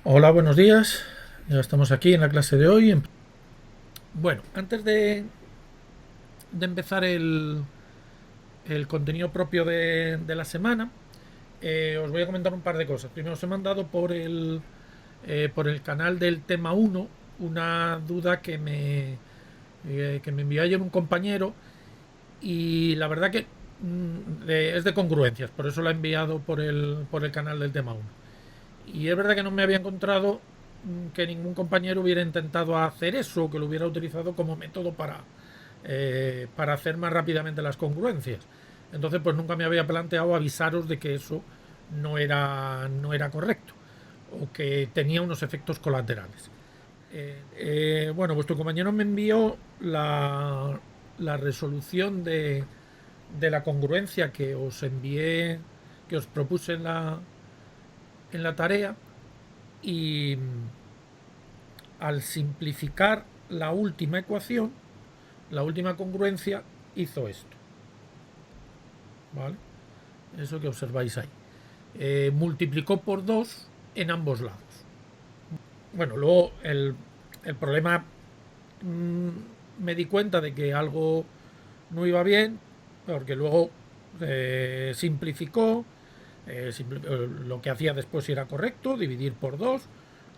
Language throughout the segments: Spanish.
Hola, buenos días. Ya estamos aquí en la clase de hoy. Bueno, antes de empezar el contenido propio de la semana, os voy a comentar un par de cosas. Primero, os he mandado por el canal del tema uno una duda que me envió ayer un compañero y la verdad que es de congruencias, por eso la he enviado por el canal del tema uno. Y es verdad que no me había encontrado que ningún compañero hubiera intentado hacer eso, que lo hubiera utilizado como método para hacer más rápidamente las congruencias. Entonces, pues nunca me había planteado avisaros de que eso no era correcto o que tenía unos efectos colaterales. Bueno, vuestro compañero me envió la resolución de la congruencia que os envié, que os propuse en la tarea, y al simplificar la última ecuación, la última congruencia, hizo esto, ¿vale? Eso que observáis ahí. Multiplicó por 2 en ambos lados. Bueno, luego el problema, me di cuenta de que algo no iba bien, porque luego simplificó, lo que hacía después era correcto, dividir por 2,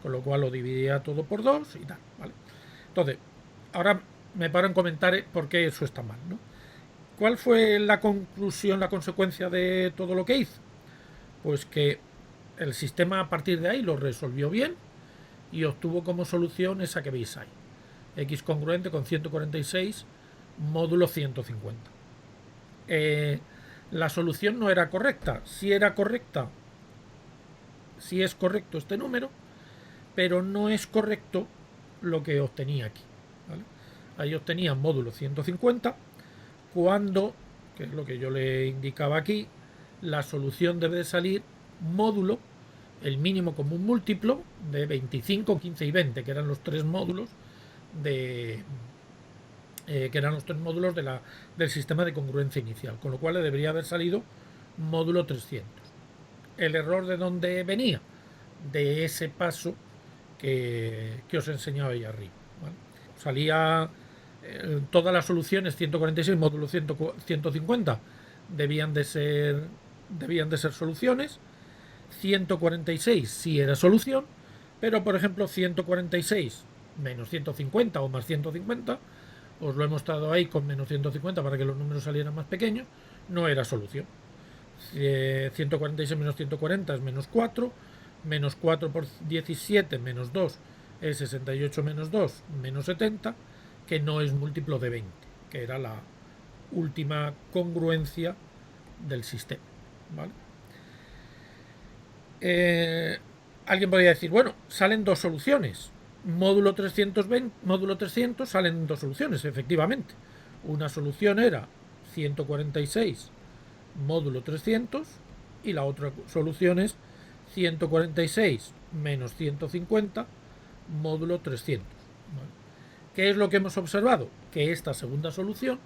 con lo cual lo dividía todo por 2 y tal, ¿vale? Entonces, ahora me paro en comentar por qué eso está mal, ¿no? ¿Cuál fue la conclusión, la consecuencia de todo lo que hizo? Pues que el sistema a partir de ahí lo resolvió bien y obtuvo como solución esa que veis ahí. X congruente con 146 módulo 150. Eh, la solución no era correcta. Sí era correcta, sí es correcto este número, pero no es correcto lo que obtenía aquí, ¿vale? Ahí obtenía módulo 150 cuando, que es lo que yo le indicaba aquí, la solución debe de salir módulo, el mínimo común múltiplo de 25, 15 y 20, que eran los tres módulos de del sistema de congruencia inicial, con lo cual le debería haber salido módulo 300. ¿El error de dónde venía? De ese paso que os he enseñado ahí arriba, ¿vale? Salía todas las soluciones 146 módulo 150 debían de ser soluciones. 146 sí era solución, pero por ejemplo 146 menos 150 o más 150, os lo he mostrado ahí con menos 150 para que los números salieran más pequeños, no era solución. 146 menos 140 es menos 4, menos 4 por 17 menos 2 es 68 menos 2 menos 70, que no es múltiplo de 20, que era la última congruencia del sistema, ¿vale? Eh, Alguien podría decir, bueno, salen dos soluciones. Módulo 300 salen dos soluciones, efectivamente. Una solución era 146 módulo 300 y la otra solución es 146 menos 150 módulo 300. ¿Vale? ¿Qué es lo que hemos observado? Que esta segunda solución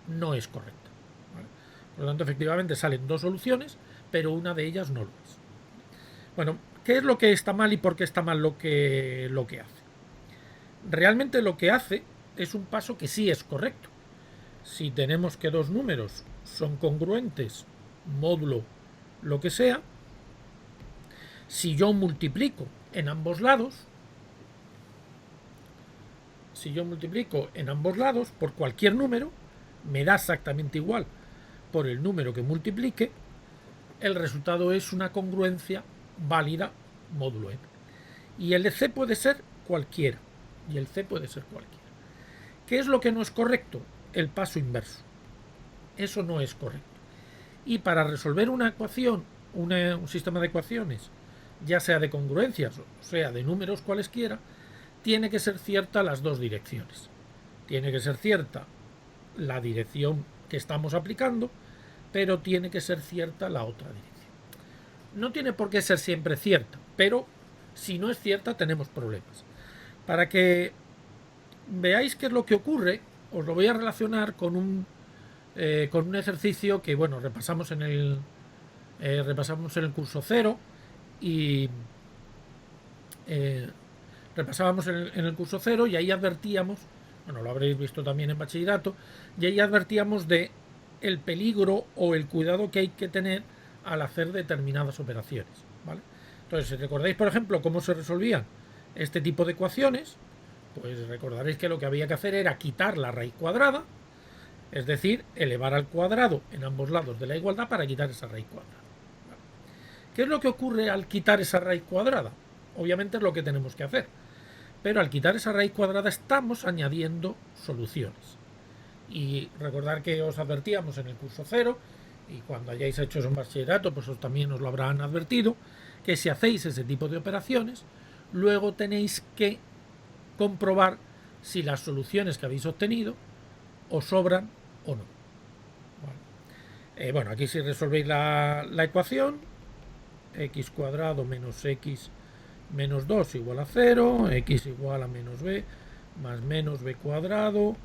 no es correcta, ¿vale? Por lo tanto, efectivamente salen dos soluciones, pero una de ellas no lo es. Bueno, ¿qué es lo que está mal y por qué está mal lo que hace? Realmente lo que hace es un paso que sí es correcto. Si tenemos que dos números son congruentes, módulo lo que sea, si yo multiplico en ambos lados, si yo multiplico en ambos lados por cualquier número, me da exactamente igual por el número que multiplique, el resultado es una congruencia válida módulo n. Y el de c puede ser cualquiera. Y el c puede ser cualquiera. ¿Qué es lo que no es correcto? El paso inverso. Eso no es correcto. Y para resolver una ecuación, un sistema de ecuaciones, ya sea de congruencias o sea de números cualesquiera, tiene que ser cierta las dos direcciones. Tiene que ser cierta la dirección que estamos aplicando, pero tiene que ser cierta la otra dirección. No tiene por qué ser siempre cierta, pero si no es cierta tenemos problemas. Para que veáis qué es lo que ocurre, os lo voy a relacionar con un ejercicio que, bueno, repasamos en el curso cero, y, eh, repasábamos en el curso cero y ahí advertíamos, bueno, lo habréis visto también en bachillerato, y ahí advertíamos de el peligro o el cuidado que hay que tener al hacer determinadas operaciones, ¿vale? Entonces, si recordáis, por ejemplo, cómo se resolvían este tipo de ecuaciones, pues recordaréis que lo que había que hacer era quitar la raíz cuadrada, es decir, elevar al cuadrado en ambos lados de la igualdad para quitar esa raíz cuadrada. ¿Qué es lo que ocurre al quitar esa raíz cuadrada? Obviamente es lo que tenemos que hacer. Pero al quitar esa raíz cuadrada estamos añadiendo soluciones. Y recordar que os advertíamos en el curso cero, y cuando hayáis hecho eso en bachillerato, pues también os lo habrán advertido, que si hacéis ese tipo de operaciones, luego tenéis que comprobar si las soluciones que habéis obtenido os sobran o no. Bueno, aquí si resolvéis la ecuación, x cuadrado menos x menos 2 igual a 0, x igual a menos b más menos b cuadrado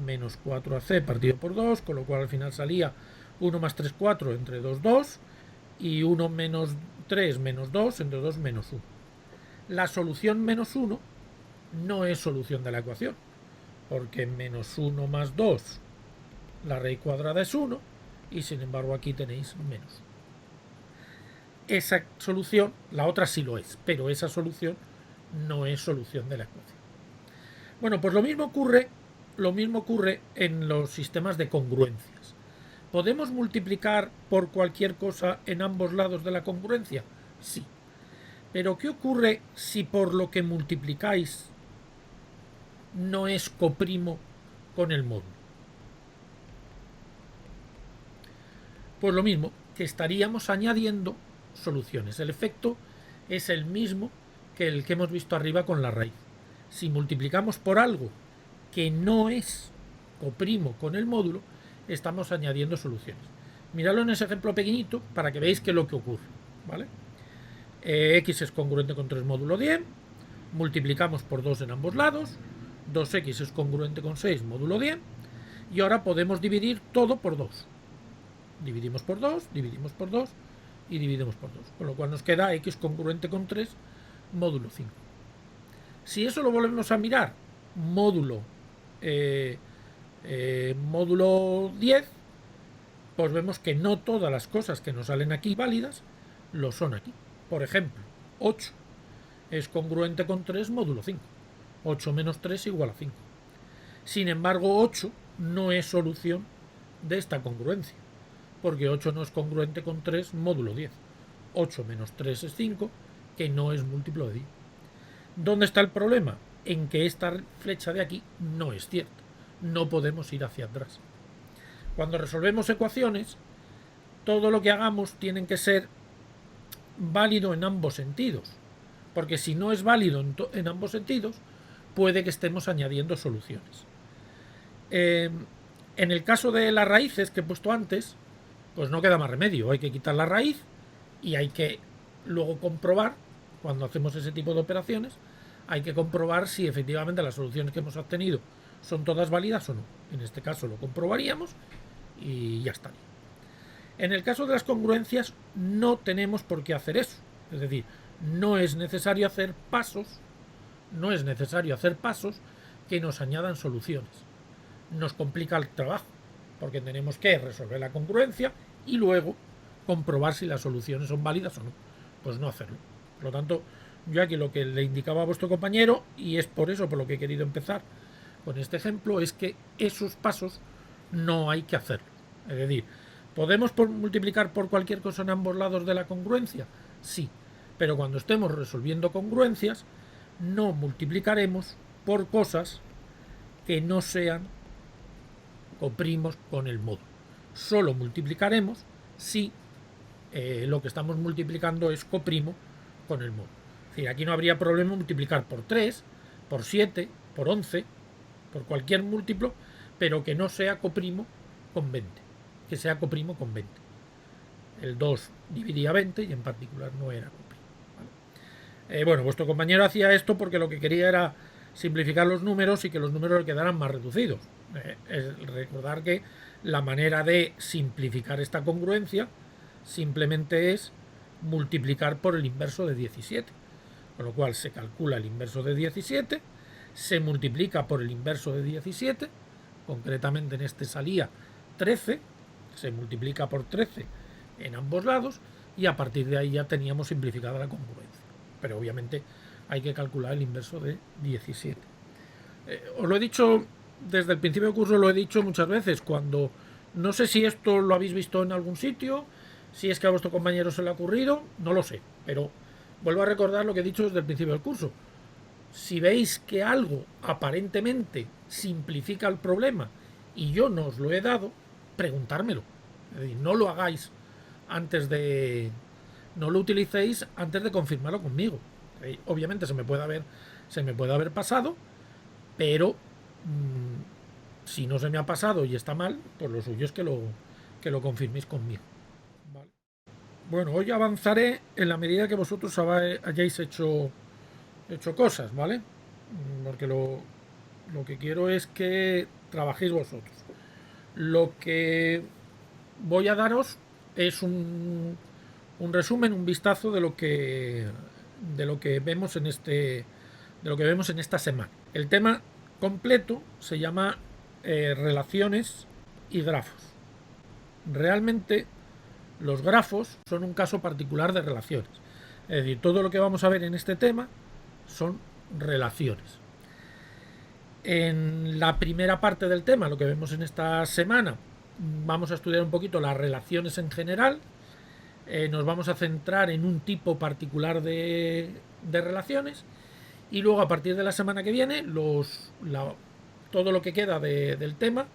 menos 4ac partido por 2, con lo cual al final salía 1 más 3, 4 entre 2, 2 y 1 menos 3 menos 2 entre 2 menos 1. La solución menos 1 no es solución de la ecuación, porque menos 1 más 2, la raíz cuadrada es 1, y sin embargo aquí tenéis menos. Esa solución, la otra sí lo es, pero esa solución no es solución de la ecuación. Bueno, pues lo mismo ocurre en los sistemas de congruencias. ¿Podemos multiplicar por cualquier cosa en ambos lados de la congruencia? Sí. Pero ¿qué ocurre si por lo que multiplicáis no es coprimo con el módulo? Pues lo mismo, que estaríamos añadiendo soluciones. El efecto es el mismo que el que hemos visto arriba con la raíz. Si multiplicamos por algo que no es coprimo con el módulo, estamos añadiendo soluciones. Miradlo en ese ejemplo pequeñito para que veáis qué es lo que ocurre, ¿vale? X es congruente con 3 módulo 10, multiplicamos por 2 en ambos lados, 2x es congruente con 6 módulo 10, y ahora podemos dividir todo por 2. Dividimos por 2, dividimos por 2 y dividimos por 2, con lo cual nos queda x congruente con 3 módulo 5. Si eso lo volvemos a mirar, módulo módulo 10, pues vemos que no todas las cosas que nos salen aquí válidas lo son aquí. Por ejemplo, 8 es congruente con 3 módulo 5. 8 menos 3 igual a 5. Sin embargo, 8 no es solución de esta congruencia, porque 8 no es congruente con 3 módulo 10. 8 menos 3 es 5, que no es múltiplo de 10. ¿Dónde está el problema? En que esta flecha de aquí no es cierta. No podemos ir hacia atrás. Cuando resolvemos ecuaciones, todo lo que hagamos tiene que ser válido en ambos sentidos, porque si no es válido en ambos sentidos, puede que estemos añadiendo soluciones. En el caso de las raíces que he puesto antes, pues no queda más remedio, hay que quitar la raíz y hay que luego comprobar, cuando hacemos ese tipo de operaciones, hay que comprobar si efectivamente las soluciones que hemos obtenido son todas válidas o no. En este caso lo comprobaríamos y ya está. En el caso de las congruencias no tenemos por qué hacer eso, es decir, no es necesario hacer pasos que nos añadan soluciones. Nos complica el trabajo, porque tenemos que resolver la congruencia y luego comprobar si las soluciones son válidas o no. Pues no hacerlo. Por lo tanto, yo aquí lo que le indicaba a vuestro compañero, y es por eso por lo que he querido empezar con este ejemplo, es que esos pasos no hay que hacerlos. Es decir, ¿podemos multiplicar por cualquier cosa en ambos lados de la congruencia? Sí, pero cuando estemos resolviendo congruencias, no multiplicaremos por cosas que no sean coprimos con el módulo. Solo multiplicaremos si lo que estamos multiplicando es coprimo con el módulo. Es decir, aquí no habría problema multiplicar por 3, por 7, por 11, por cualquier múltiplo, pero que no sea coprimo con 20, que sea coprimo con 20. El 2 dividía 20 y en particular no era coprimo. ¿Vale? Bueno, vuestro compañero hacía esto porque lo que quería era simplificar los números y que los números le quedaran más reducidos. Es recordar que la manera de simplificar esta congruencia simplemente es multiplicar por el inverso de 17. con lo cual se calcula el inverso de 17, se multiplica por el inverso de 17, concretamente en este salía 13, se multiplica por 13 en ambos lados y a partir de ahí ya teníamos simplificada la congruencia. Pero obviamente hay que calcular el inverso de 17. Os lo he dicho desde el principio del curso, lo he dicho muchas veces, cuando no sé si esto lo habéis visto en algún sitio, si es que a vuestro compañero se le ha ocurrido, no lo sé, pero vuelvo a recordar lo que he dicho desde el principio del curso. Si veis que algo aparentemente simplifica el problema y yo no os lo he dado, preguntármelo. Es decir, no lo hagáis antes de... No lo utilicéis antes de confirmarlo conmigo. Obviamente se me puede haber pasado, pero si no se me ha pasado y está mal, pues lo suyo es que lo confirméis conmigo. Vale. Bueno, hoy avanzaré en la medida que vosotros hayáis hecho cosas, ¿vale? Porque lo que quiero es que trabajéis vosotros. Lo que voy a daros es un resumen, un vistazo de lo que vemos en esta semana. El tema completo se llama relaciones y grafos. Realmente los grafos son un caso particular de relaciones. Es decir, todo lo que vamos a ver en este tema son relaciones. En la primera parte del tema, lo que vemos en esta semana, vamos a estudiar un poquito las relaciones en general. Nos vamos a centrar en un tipo particular de relaciones y luego a partir de la semana que viene todo lo que queda del tema,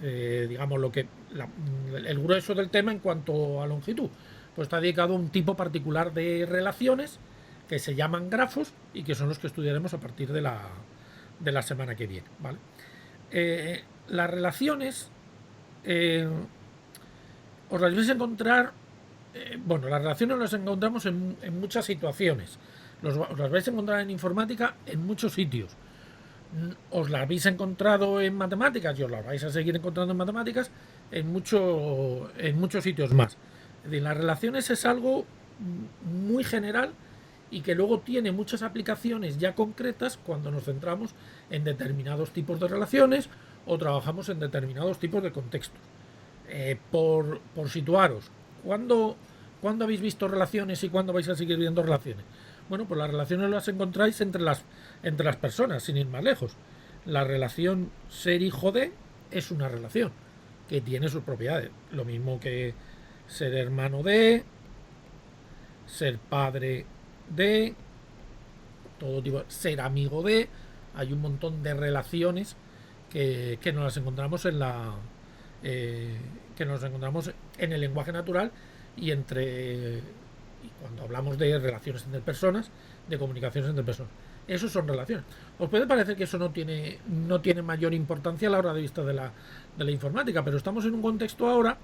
digamos el grueso del tema en cuanto a longitud, pues está dedicado a un tipo particular de relaciones que se llaman grafos y que son los que estudiaremos a partir de la semana que viene, ¿vale? Las relaciones os las vais a encontrar, las relaciones las encontramos en muchas situaciones. Os las vais a encontrar en informática en muchos sitios. Os las habéis encontrado en matemáticas y os las vais a seguir encontrando en matemáticas en muchos sitios más. Es decir, las relaciones es algo muy general y que luego tiene muchas aplicaciones ya concretas cuando nos centramos en determinados tipos de relaciones o trabajamos en determinados tipos de contextos. Por situaros, ¿cuándo habéis visto relaciones y cuándo vais a seguir viendo relaciones? Bueno, pues las relaciones las encontráis entre las personas, sin ir más lejos. La relación ser hijo de es una relación que tiene sus propiedades. Lo mismo que ser hermano de, ser padre de, todo tipo, ser amigo de. Hay un montón de relaciones que nos las encontramos que nos encontramos en el lenguaje natural y cuando hablamos de relaciones entre personas, de comunicaciones entre personas. Eso son relaciones. Os puede parecer que eso no tiene mayor importancia a la hora de vista de la informática, pero estamos en un contexto ahora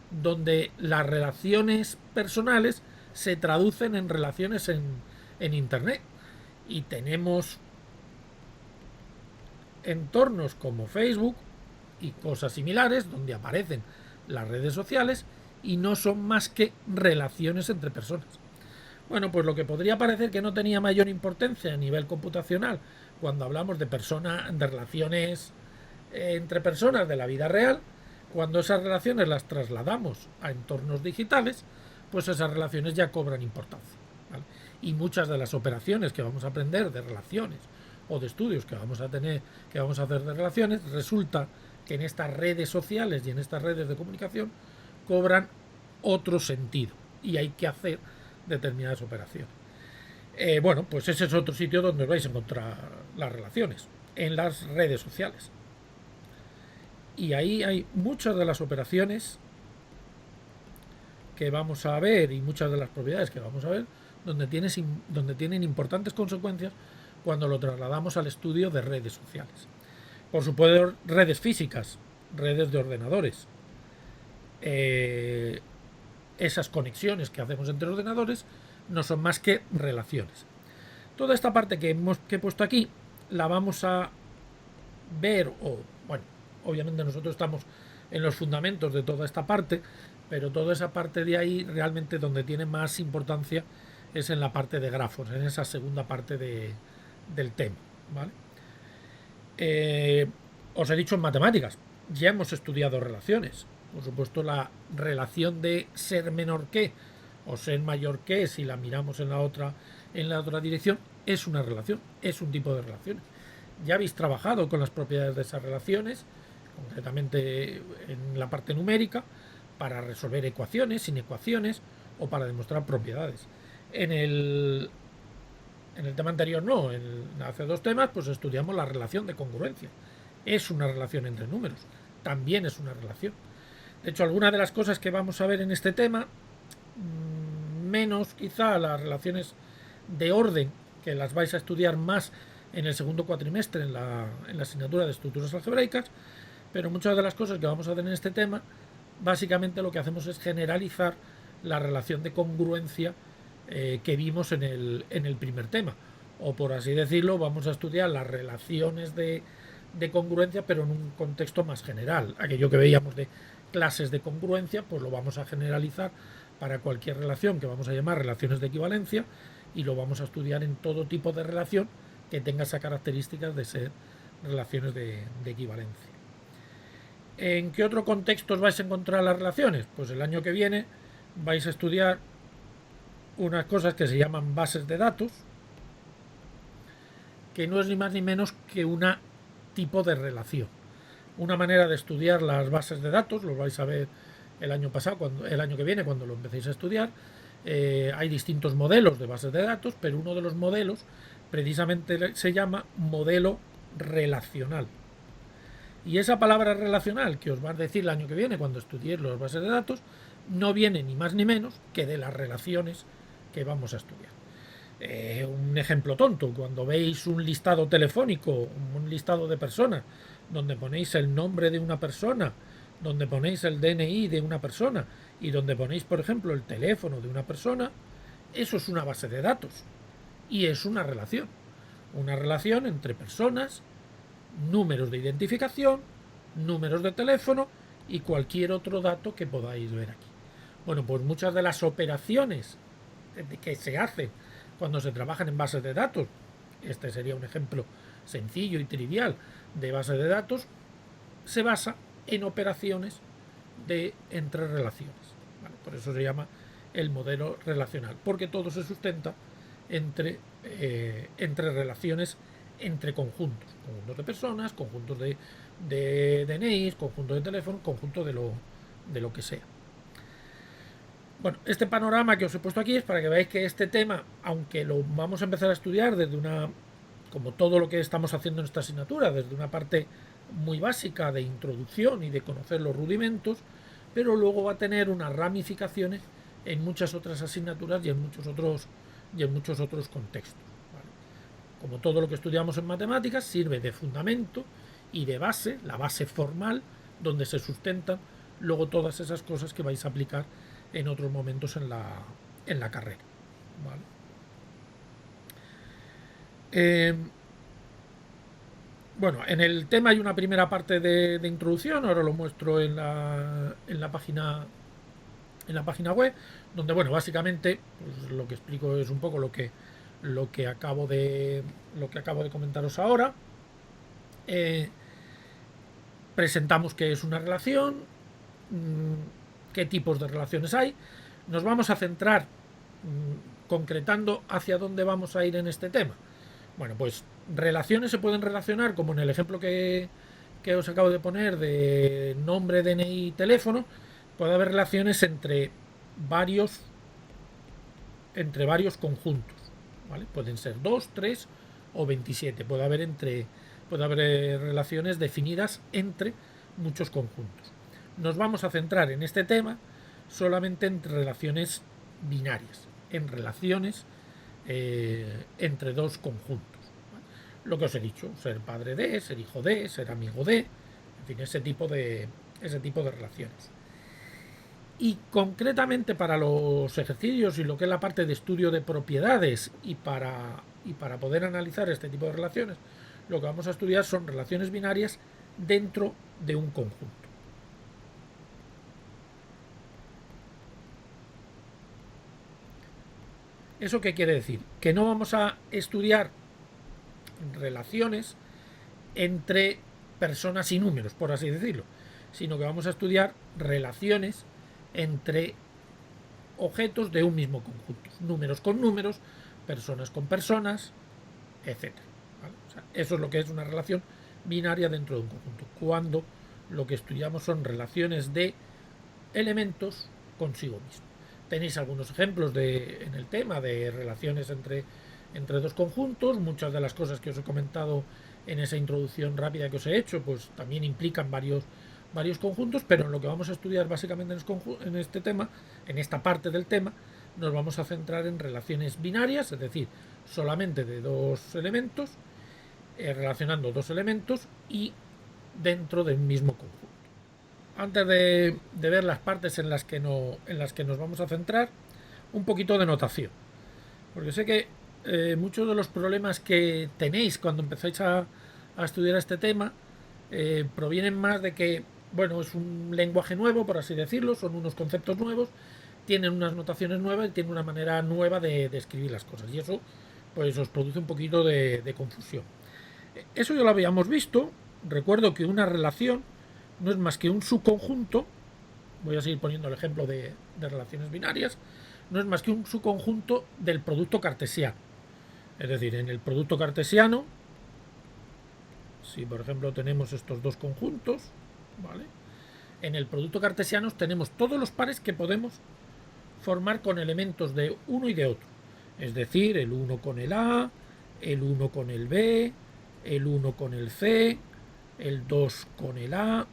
donde las relaciones personales se traducen en relaciones en Internet. Y tenemos entornos como Facebook y cosas similares donde aparecen las redes sociales y no son más que relaciones entre personas. Bueno, pues lo que podría parecer que no tenía mayor importancia a nivel computacional cuando hablamos de relaciones entre personas de la vida real, cuando esas relaciones las trasladamos a entornos digitales, pues esas relaciones ya cobran importancia, ¿vale? Y muchas de las operaciones que vamos a aprender de relaciones o de estudios que vamos a hacer de relaciones, resulta que en estas redes sociales y en estas redes de comunicación cobran otro sentido y hay que hacer determinadas operaciones. Pues ese es otro sitio donde os vais a encontrar las relaciones, en las redes sociales. Y ahí hay muchas de las operaciones que vamos a ver y muchas de las propiedades que vamos a ver donde tienen importantes consecuencias cuando lo trasladamos al estudio de redes sociales. Por supuesto, redes físicas, redes de ordenadores. Esas conexiones que hacemos entre ordenadores no son más que relaciones. Toda esta parte que he puesto aquí la vamos a ver, obviamente nosotros estamos en los fundamentos de toda esta parte, pero toda esa parte de ahí realmente donde tiene más importancia es en la parte de grafos, en esa segunda parte del tema, ¿vale? Os he dicho en matemáticas, ya hemos estudiado relaciones. Por supuesto, la relación de ser menor que o ser mayor que, si la miramos en la otra dirección, es una relación, es un tipo de relaciones. Ya habéis trabajado con las propiedades de esas relaciones, concretamente en la parte numérica, para resolver ecuaciones, inecuaciones o para demostrar propiedades. En el tema anterior no, hace dos temas pues estudiamos la relación de congruencia. Es una relación entre números, también es una relación. De hecho, algunas de las cosas que vamos a ver en este tema, menos quizá las relaciones de orden, que las vais a estudiar más en el segundo cuatrimestre en la asignatura de estructuras algebraicas, pero muchas de las cosas que vamos a hacer en este tema, básicamente lo que hacemos es generalizar la relación de congruencia que vimos en el primer tema. O por así decirlo, vamos a estudiar las relaciones de congruencia, pero en un contexto más general. Aquello que veíamos de clases de congruencia, pues lo vamos a generalizar para cualquier relación que vamos a llamar relaciones de equivalencia y lo vamos a estudiar en todo tipo de relación que tenga esas características de ser relaciones de equivalencia. ¿En qué otro contexto os vais a encontrar las relaciones? Pues el año que viene vais a estudiar unas cosas que se llaman bases de datos, que no es ni más ni menos que un tipo de relación. Una manera de estudiar las bases de datos, lo vais a ver el año pasado, el año que viene, cuando lo empecéis a estudiar. Hay distintos modelos de bases de datos, pero uno de los modelos precisamente se llama modelo relacional. Y esa palabra relacional que os va a decir el año que viene cuando estudiéis las bases de datos no viene ni más ni menos que de las relaciones que vamos a estudiar. Un ejemplo tonto, cuando veis un listado telefónico, un listado de personas, donde ponéis el nombre de una persona, donde ponéis el DNI de una persona y donde ponéis, por ejemplo, el teléfono de una persona, eso es una base de datos y es una relación entre personas, números de identificación, números de teléfono y cualquier otro dato que podáis ver aquí. Bueno, pues muchas de las operaciones que se hacen cuando se trabajan en bases de datos, este sería un ejemplo sencillo y trivial de base de datos, se basa en operaciones entre relaciones. ¿Vale? Por eso se llama el modelo relacional, porque todo se sustenta entre relaciones entre conjuntos de personas, conjuntos de DNIs, conjuntos de teléfonos, conjuntos de lo que sea. Bueno, este panorama que os he puesto aquí es para que veáis que este tema, aunque lo vamos a empezar a estudiar desde como todo lo que estamos haciendo en esta asignatura, desde una parte muy básica de introducción y de conocer los rudimentos, pero luego va a tener unas ramificaciones en muchas otras asignaturas y en muchos otros contextos. ¿Vale? Como todo lo que estudiamos en matemáticas, sirve de fundamento y de base, la base formal, donde se sustentan luego todas esas cosas que vais a aplicar en otros momentos en la carrera. ¿Vale? Bueno, en el tema hay una primera parte de introducción, ahora lo muestro en la página web, donde bueno, básicamente pues, lo que explico es un poco lo que acabo de comentaros ahora. Presentamos qué es una relación, qué tipos de relaciones hay. Nos vamos a centrar concretando hacia dónde vamos a ir en este tema. Bueno, pues relaciones se pueden relacionar, como en el ejemplo que os acabo de poner de nombre, DNI, teléfono. Puede haber relaciones entre varios conjuntos, ¿vale? Pueden ser 2, 3 o 27. Puede haber relaciones definidas entre muchos conjuntos. Nos vamos a centrar en este tema solamente en relaciones binarias, en relaciones entre dos conjuntos. ¿Vale? Lo que os he dicho, ser padre de, ser hijo de, ser amigo de, en fin, ese tipo de relaciones. Y concretamente para los ejercicios y lo que es la parte de estudio de propiedades y para poder analizar este tipo de relaciones, lo que vamos a estudiar son relaciones binarias dentro de un conjunto. ¿Eso qué quiere decir? Que no vamos a estudiar relaciones entre personas y números, por así decirlo, sino que vamos a estudiar relaciones entre objetos de un mismo conjunto, números con números, personas con personas, etcétera. ¿Vale? O sea, eso es lo que es una relación binaria dentro de un conjunto, cuando lo que estudiamos son relaciones de elementos consigo mismo. Tenéis algunos ejemplos en el tema de relaciones entre dos conjuntos. Muchas de las cosas que os he comentado en esa introducción rápida que os he hecho, pues también implican varios conjuntos, pero en lo que vamos a estudiar básicamente en este tema, en esta parte del tema, nos vamos a centrar en relaciones binarias, es decir, solamente de dos elementos, relacionando dos elementos y dentro del mismo conjunto. Antes de ver las partes en las que nos vamos a centrar, un poquito de notación. Porque sé que muchos de los problemas que tenéis cuando empezáis a estudiar este tema provienen más de que, bueno, es un lenguaje nuevo, por así decirlo, son unos conceptos nuevos, tienen unas notaciones nuevas y tienen una manera nueva de escribir las cosas. Y eso pues os produce un poquito de confusión. Eso ya lo habíamos visto. Recuerdo que una relación no es más que un subconjunto. Voy a seguir poniendo el ejemplo de relaciones binarias. No es más que un subconjunto del producto cartesiano. Es decir, en el producto cartesiano, si por ejemplo tenemos estos dos conjuntos, ¿vale? En el producto cartesiano tenemos todos los pares que podemos formar con elementos de uno y de otro. Es decir, el 1 con el A, el 1 con el B, el 1 con el C, el 2 con el A,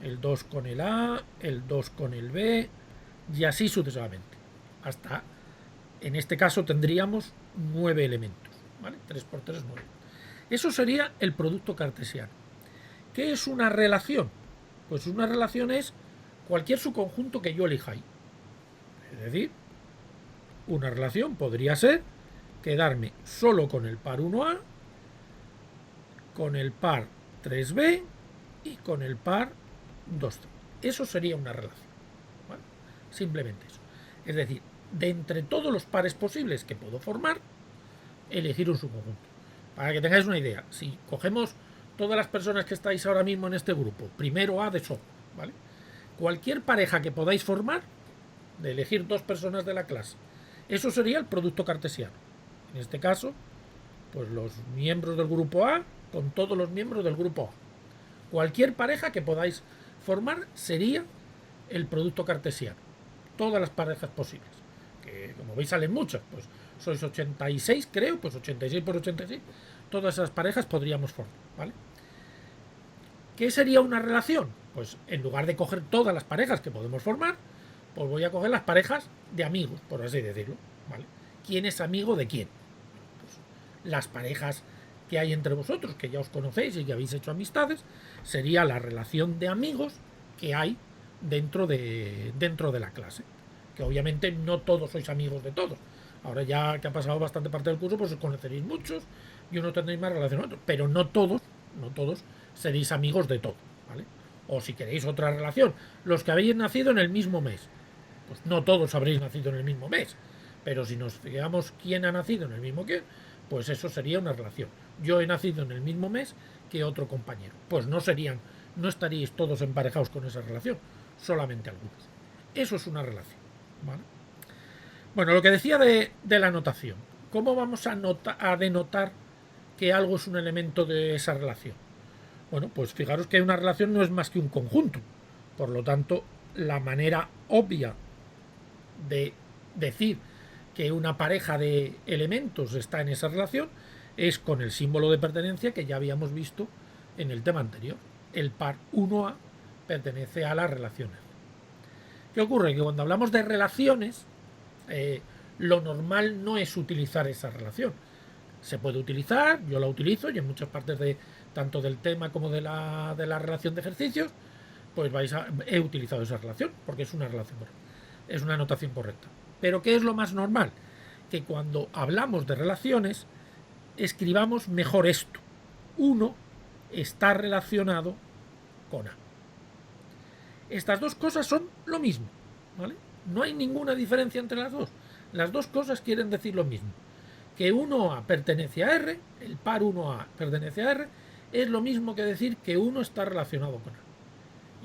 el 2 con el A, el 2 con el B, y así sucesivamente. Hasta, en este caso, tendríamos 9 elementos. ¿Vale? 3 por 3, 9. Eso sería el producto cartesiano. ¿Qué es una relación? Pues una relación es cualquier subconjunto que yo elija ahí. Es decir, una relación podría ser quedarme solo con el par 1A, con el par 3B y con el par 2C. Eso sería una relación. ¿Vale? Simplemente eso. Es decir, de entre todos los pares posibles que puedo formar, elegir un subconjunto. Para que tengáis una idea, si cogemos todas las personas que estáis ahora mismo en este grupo, primero A de software, ¿vale? Cualquier pareja que podáis formar, de elegir dos personas de la clase, eso sería el producto cartesiano. En este caso, pues los miembros del grupo A con todos los miembros del grupo A. Cualquier pareja que podáis formar sería el producto cartesiano. Todas las parejas posibles. Que como veis salen muchas, pues sois 86 creo, pues 86 por 86. Todas esas parejas podríamos formar, ¿vale? ¿Qué sería una relación? Pues en lugar de coger todas las parejas que podemos formar, pues voy a coger las parejas de amigos, por así decirlo, ¿vale? ¿Quién es amigo de quién? Pues las parejas que hay entre vosotros, que ya os conocéis y que habéis hecho amistades, sería la relación de amigos que hay dentro de la clase. Que obviamente no todos sois amigos de todos. Ahora ya que ha pasado bastante parte del curso, pues os conoceréis muchos y uno tendréis más relación con otro. Pero no todos seréis amigos de todos, ¿vale? O si queréis otra relación, los que habéis nacido en el mismo mes. Pues no todos habréis nacido en el mismo mes. Pero si nos fijamos quién ha nacido en el mismo que, pues eso sería una relación. Yo he nacido en el mismo mes que otro compañero. Pues no estaríais todos emparejados con esa relación, solamente algunos. Eso es una relación, ¿vale? Bueno, lo que decía de la notación. ¿Cómo vamos a denotar que algo es un elemento de esa relación? Bueno, pues fijaros que una relación no es más que un conjunto. Por lo tanto, la manera obvia de decir que una pareja de elementos está en esa relación es con el símbolo de pertenencia que ya habíamos visto en el tema anterior. El par 1A pertenece a las relaciones. ¿Qué ocurre? Que cuando hablamos de relaciones, lo normal no es utilizar esa relación. Se puede utilizar, yo la utilizo y en muchas partes tanto del tema como de la relación de ejercicios, pues he utilizado esa relación porque es una relación correcta, es una notación correcta. Pero ¿qué es lo más normal? Que cuando hablamos de relaciones escribamos mejor esto. Uno está relacionado con A. Estas dos cosas son lo mismo. ¿vale? No hay ninguna diferencia entre las dos. Las dos cosas quieren decir lo mismo. Que 1A pertenece a R, el par 1A pertenece a R, es lo mismo que decir que 1 está relacionado con A.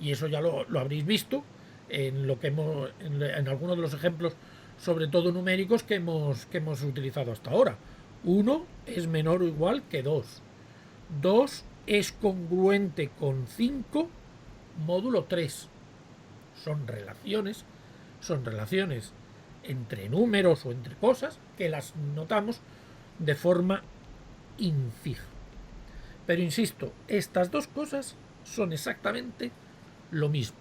Y eso ya lo habréis visto en lo que en algunos de los ejemplos, sobre todo numéricos, que hemos utilizado hasta ahora. 1 es menor o igual que 2. 2 es congruente con 5 módulo 3. Son relaciones entre números o entre cosas que las notamos de forma infija. Pero insisto, estas dos cosas son exactamente lo mismo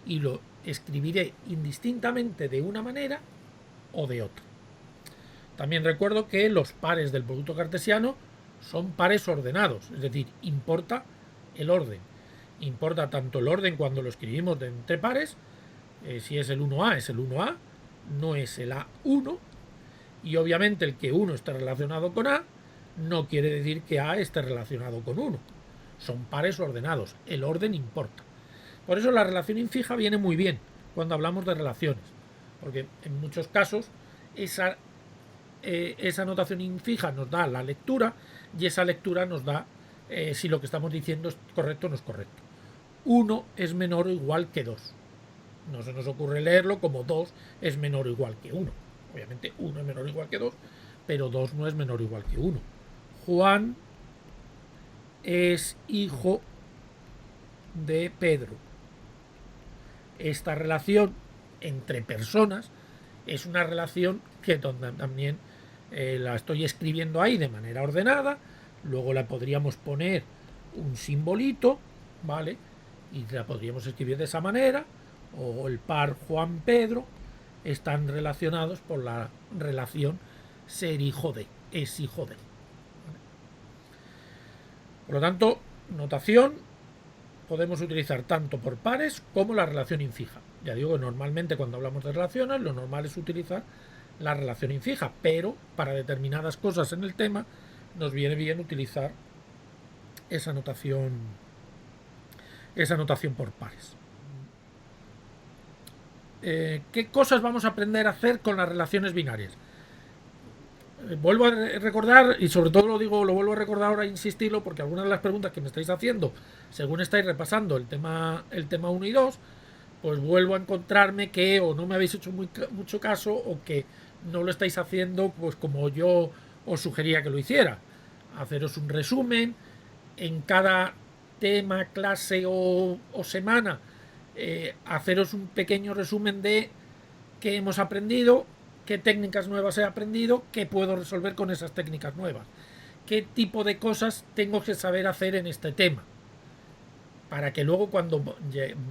y lo escribiré indistintamente de una manera o de otra. También recuerdo que los pares del producto cartesiano son pares ordenados, es decir, importa el orden. Importa tanto el orden cuando lo escribimos de entre pares, si es el 1A es el 1A, no es el A1, y obviamente el que 1 esté relacionado con A no quiere decir que A esté relacionado con 1. Son pares ordenados, el orden importa. Por eso la relación infija viene muy bien cuando hablamos de relaciones, porque en muchos casos esa notación infija nos da la lectura y esa lectura nos da si lo que estamos diciendo es correcto o no es correcto. 1 es menor o igual que 2. No se nos ocurre leerlo como 2 es menor o igual que 1. Obviamente 1 es menor o igual que 2, pero 2 no es menor o igual que 1. Juan es hijo de Pedro. Esta relación entre personas es una relación que también la estoy escribiendo ahí de manera ordenada. Luego la podríamos poner un simbolito, ¿vale? Y la podríamos escribir de esa manera. O el par Juan Pedro están relacionados por la relación ser hijo de, es hijo de. ¿Vale? Por lo tanto, notación podemos utilizar tanto por pares como la relación infija. Ya digo que normalmente cuando hablamos de relaciones lo normal es utilizar la relación infija, pero para determinadas cosas en el tema nos viene bien utilizar esa notación por pares. ¿Qué cosas vamos a aprender a hacer con las relaciones binarias? Vuelvo a recordar, y sobre todo lo vuelvo a recordar ahora e insistirlo, porque algunas de las preguntas que me estáis haciendo, según estáis repasando el tema 1 y 2, pues vuelvo a encontrarme que o no me habéis hecho mucho caso o que no lo estáis haciendo pues como yo os sugería que lo hiciera. Haceros un resumen en cada tema, clase o semana, haceros un pequeño resumen de qué hemos aprendido, qué técnicas nuevas he aprendido, qué puedo resolver con esas técnicas nuevas, qué tipo de cosas tengo que saber hacer en este tema, para que luego cuando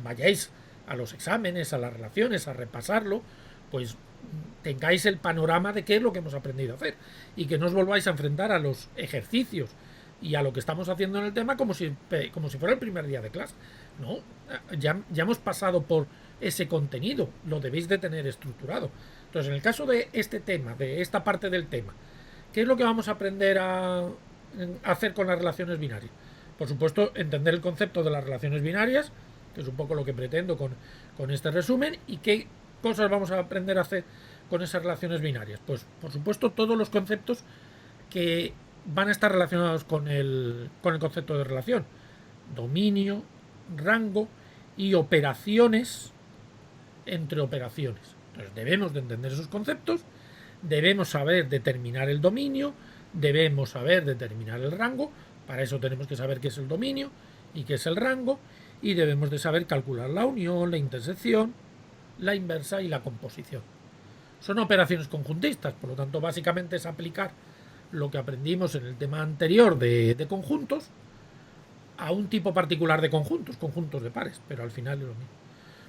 vayáis a los exámenes, a las relaciones, a repasarlo, pues tengáis el panorama de qué es lo que hemos aprendido a hacer y que no os volváis a enfrentar a los ejercicios y a lo que estamos haciendo en el tema como si fuera el primer día de clase. No, ya hemos pasado por ese contenido, lo debéis de tener estructurado. Entonces, en el caso de este tema, de esta parte del tema, ¿qué es lo que vamos a aprender a hacer con las relaciones binarias? Por supuesto, entender el concepto de las relaciones binarias, que es un poco lo que pretendo con este resumen, y qué cosas vamos a aprender a hacer con esas relaciones binarias. Pues, por supuesto, todos los conceptos que van a estar relacionados con el concepto de relación. Dominio, rango y operaciones entre operaciones. Entonces debemos de entender esos conceptos, debemos saber determinar el dominio, debemos saber determinar el rango, para eso tenemos que saber qué es el dominio y qué es el rango, y debemos de saber calcular la unión, la intersección, la inversa y la composición. Son operaciones conjuntistas, por lo tanto básicamente es aplicar lo que aprendimos en el tema anterior de conjuntos a un tipo particular de conjuntos de pares, pero al final es lo mismo.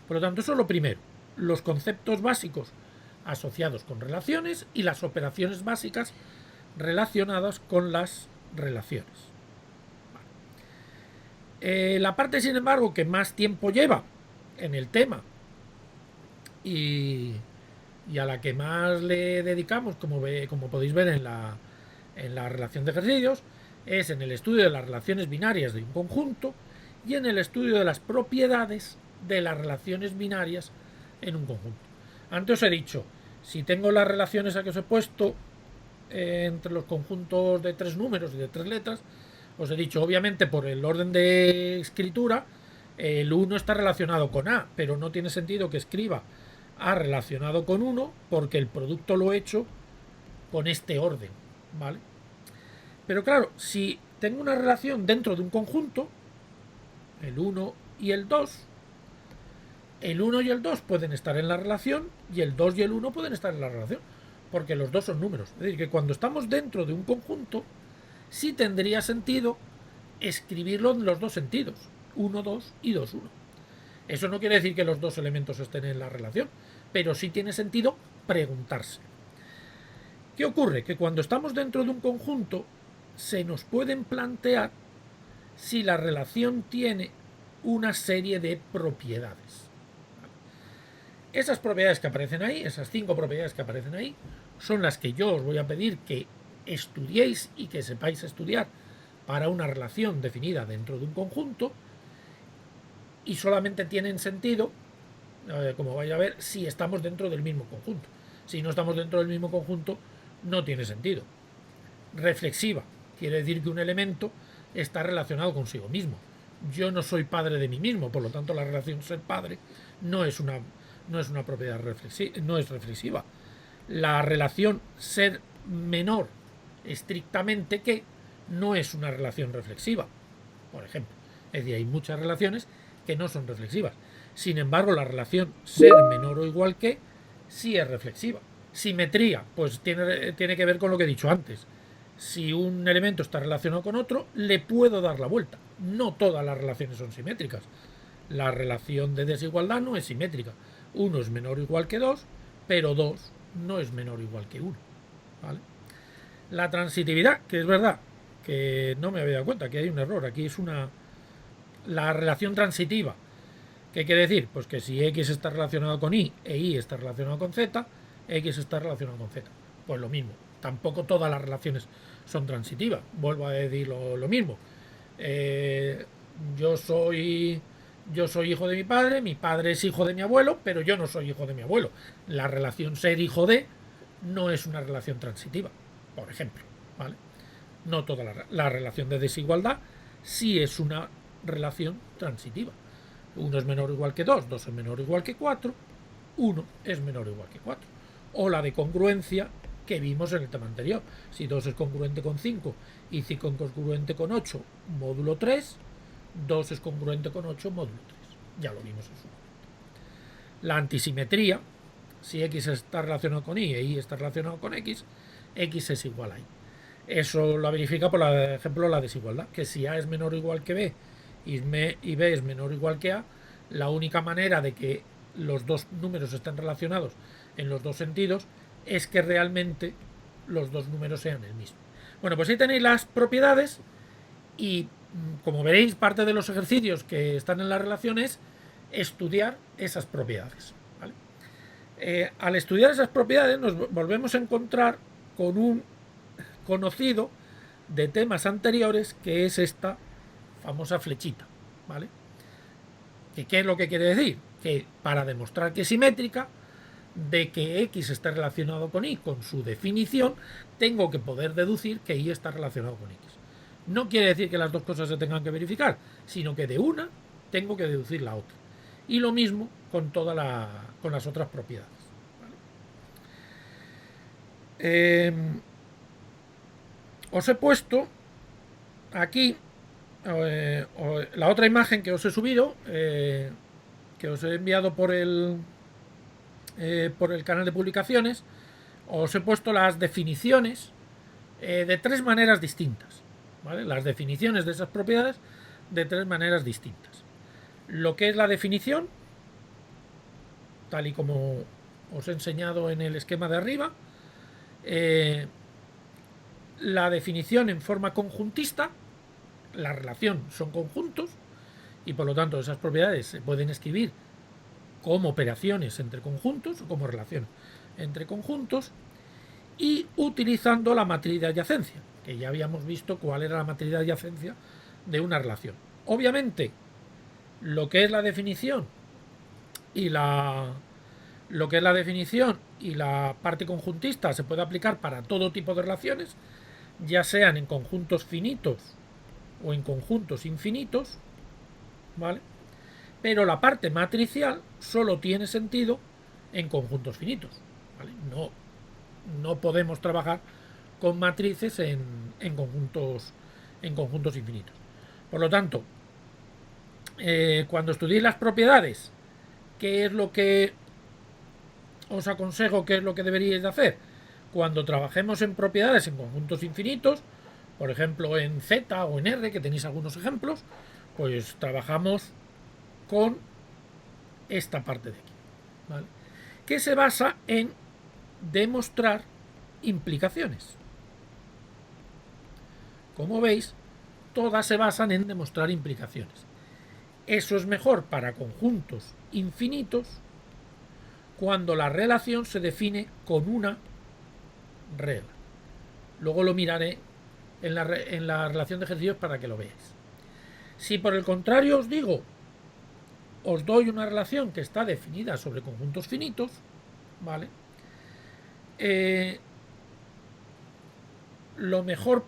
Por lo tanto, eso es lo primero, los conceptos básicos asociados con relaciones y las operaciones básicas relacionadas con las relaciones. La parte, sin embargo, que más tiempo lleva en el tema y a la que más le dedicamos, como podéis ver en la relación de ejercicios, es en el estudio de las relaciones binarias de un conjunto y en el estudio de las propiedades de las relaciones binarias en un conjunto. Antes os he dicho, si tengo las relaciones a que os he puesto entre los conjuntos de 3 números y de 3 letras, os he dicho, obviamente por el orden de escritura, el 1 está relacionado con A, pero no tiene sentido que escriba A relacionado con 1 porque el producto lo he hecho con este orden, ¿vale? Pero claro, si tengo una relación dentro de un conjunto, el 1 y el 2, el 1 y el 2 pueden estar en la relación y el 2 y el 1 pueden estar en la relación, porque los dos son números. Es decir, que cuando estamos dentro de un conjunto, sí tendría sentido escribirlo en los dos sentidos, 1, 2 y 2, 1. Eso no quiere decir que los dos elementos estén en la relación, pero sí tiene sentido preguntarse. ¿Qué ocurre? Que cuando estamos dentro de un conjunto, se nos pueden plantear si la relación tiene una serie de propiedades. Esas propiedades que aparecen ahí, esas 5 propiedades que aparecen ahí, son las que yo os voy a pedir que estudiéis y que sepáis estudiar para una relación definida dentro de un conjunto, y solamente tienen sentido, como vais a ver, si estamos dentro del mismo conjunto. Si no estamos dentro del mismo conjunto, no tiene sentido. Reflexiva quiere decir que un elemento está relacionado consigo mismo. Yo no soy padre de mí mismo, por lo tanto la relación ser padre no es una propiedad reflexiva, no es reflexiva. La relación ser menor estrictamente que no es una relación reflexiva, por ejemplo. Es decir, hay muchas relaciones que no son reflexivas. Sin embargo, la relación ser menor o igual que sí es reflexiva. Simetría, pues tiene que ver con lo que he dicho antes. Si un elemento está relacionado con otro, le puedo dar la vuelta. No todas las relaciones son simétricas. La relación de desigualdad no es simétrica. 1 es menor o igual que 2, pero 2 no es menor o igual que 1. ¿Vale? La transitividad, que es verdad, que no me había dado cuenta, que hay un error. Aquí es la relación transitiva. ¿Qué quiere decir? Pues que si X está relacionado con Y e Y está relacionado con Z, X está relacionado con Z. Pues lo mismo. Tampoco todas las relaciones son transitivas. Vuelvo a decir lo mismo. Yo soy hijo de mi padre es hijo de mi abuelo, pero yo no soy hijo de mi abuelo. La relación ser hijo de no es una relación transitiva, por ejemplo, ¿vale? No toda la relación de desigualdad sí es una relación transitiva. 1 es menor o igual que 2, 2 es menor o igual que 4, 1 es menor o igual que 4. O la de congruencia que vimos en el tema anterior. Si 2 es congruente con 5 y 5 es congruente con 8, módulo 3, 2 es congruente con 8, módulo 3. Ya lo vimos en su momento. La antisimetría, si X está relacionado con Y e Y está relacionado con X, X es igual a Y. Eso lo verifica, por ejemplo, la desigualdad, que si A es menor o igual que B y B es menor o igual que A, la única manera de que los dos números estén relacionados en los dos sentidos es que realmente los dos números sean el mismo. Bueno, pues ahí tenéis las propiedades y, como veréis, parte de los ejercicios que están en las relaciones estudiar esas propiedades. ¿Vale? Al estudiar esas propiedades nos volvemos a encontrar con un conocido de temas anteriores, que es esta famosa flechita, ¿vale? ¿Qué es lo que quiere decir? Que para demostrar que es simétrica, de que X está relacionado con Y con su definición, tengo que poder deducir que Y está relacionado con X. No quiere decir que las dos cosas se tengan que verificar, sino que de una tengo que deducir la otra. Y lo mismo con con las otras propiedades. ¿Vale? Os he puesto aquí la otra imagen que os he subido, que os he enviado por el canal de publicaciones. Os he puesto las definiciones de 3 maneras distintas, ¿vale? Las definiciones de esas propiedades de 3 maneras distintas. Lo que es la definición, tal y como os he enseñado en el esquema de arriba, la definición en forma conjuntista, la relación son conjuntos y por lo tanto esas propiedades se pueden escribir como operaciones entre conjuntos o como relaciones entre conjuntos, y utilizando la matriz de adyacencia, que ya habíamos visto cuál era la matriz de adyacencia de una relación. Obviamente, lo que es la definición y la Lo que es la definición y la parte conjuntista se puede aplicar para todo tipo de relaciones, ya sean en conjuntos finitos o en conjuntos infinitos, ¿vale? Pero la parte matricial solo tiene sentido en conjuntos finitos, ¿vale? No podemos trabajar con matrices en conjuntos infinitos. Por lo tanto, cuando estudiéis las propiedades, ¿qué es lo que os aconsejo, qué es lo que deberíais de hacer? Cuando trabajemos en propiedades en conjuntos infinitos, por ejemplo en Z o en R, que tenéis algunos ejemplos, pues trabajamos con esta parte de aquí, ¿vale? Que se basa en demostrar implicaciones. Como veis, todas se basan en demostrar implicaciones. Eso es mejor para conjuntos infinitos cuando la relación se define con una regla. Luego lo miraré en la relación de ejercicios para que lo veáis. Si por el contrario os doy una relación que está definida sobre conjuntos finitos, ¿vale? Lo mejor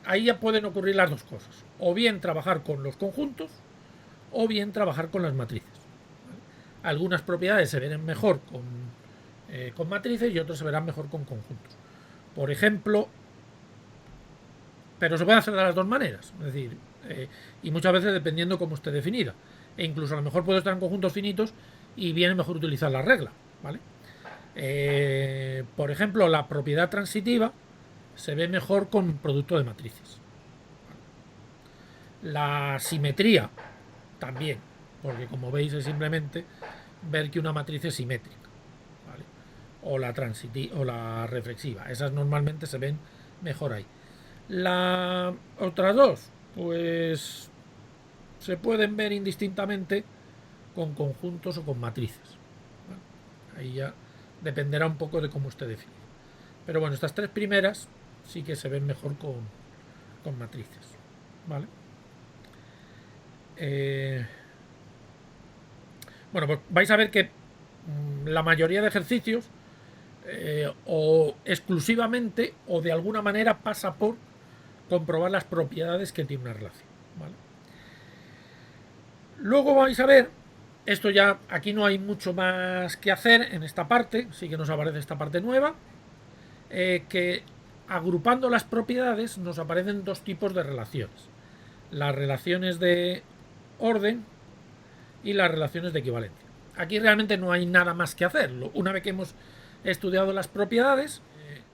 ahí ya pueden ocurrir las dos cosas. O bien trabajar con los conjuntos, o bien trabajar con las matrices. ¿Vale? Algunas propiedades se verán mejor con matrices y otras se verán mejor con conjuntos. Por ejemplo, pero se puede hacer de las dos maneras, es decir, y muchas veces dependiendo cómo esté definida. E incluso a lo mejor puede estar en conjuntos finitos y viene mejor utilizar la regla, ¿vale? Por ejemplo, la propiedad transitiva se ve mejor con producto de matrices. La simetría también, porque como veis es simplemente ver que una matriz es simétrica, ¿vale? O la reflexiva. Esas normalmente se ven mejor ahí. Las otras dos, pues se pueden ver indistintamente con conjuntos o con matrices. ¿Vale? Ahí ya dependerá un poco de cómo esté definido. Pero bueno, estas tres primeras sí que se ven mejor con matrices. ¿Vale? Bueno, pues vais a ver que la mayoría de ejercicios o exclusivamente o de alguna manera pasa por comprobar las propiedades que tiene una relación, ¿vale? Luego vais a ver, esto ya aquí no hay mucho más que hacer en esta parte, sí que nos aparece esta parte nueva, que agrupando las propiedades nos aparecen dos tipos de relaciones: las relaciones de orden y las relaciones de equivalencia. Aquí realmente no hay nada más que hacer. Una vez que hemos estudiado las propiedades,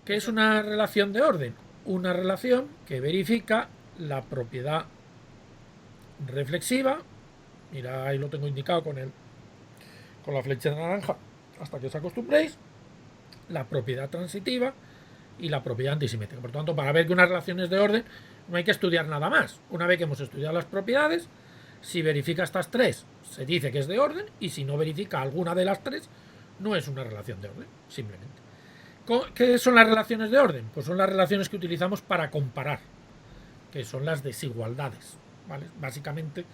¿qué es una relación de orden? Una relación que verifica la propiedad reflexiva. Mira, ahí lo tengo indicado con la flecha naranja hasta que os acostumbréis. La propiedad transitiva y la propiedad antisimétrica. Por tanto, para ver que una relación es de orden no hay que estudiar nada más. Una vez que hemos estudiado las propiedades, si verifica estas tres, se dice que es de orden, y si no verifica alguna de las tres, no es una relación de orden, simplemente. ¿Qué son las relaciones de orden? Pues son las relaciones que utilizamos para comparar, que son las desigualdades, ¿vale? Básicamente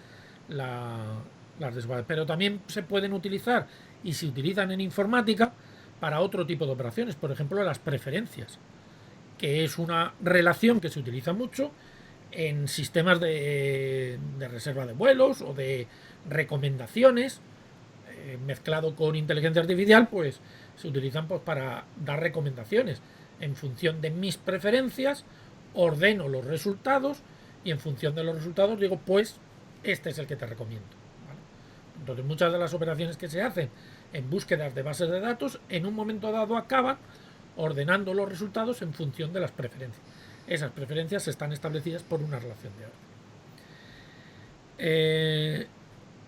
las desigualdades. Pero también se pueden utilizar y se utilizan en informática para otro tipo de operaciones, por ejemplo las preferencias, que es una relación que se utiliza mucho en sistemas de reserva de vuelos o de recomendaciones, mezclado con inteligencia artificial, pues se utilizan pues para dar recomendaciones. En función de mis preferencias ordeno los resultados y en función de los resultados digo, pues este es el que te recomiendo, ¿vale? Entonces muchas de las operaciones que se hacen en búsquedas de bases de datos en un momento dado acaban ordenando los resultados en función de las preferencias. Esas preferencias están establecidas por una relación de orden.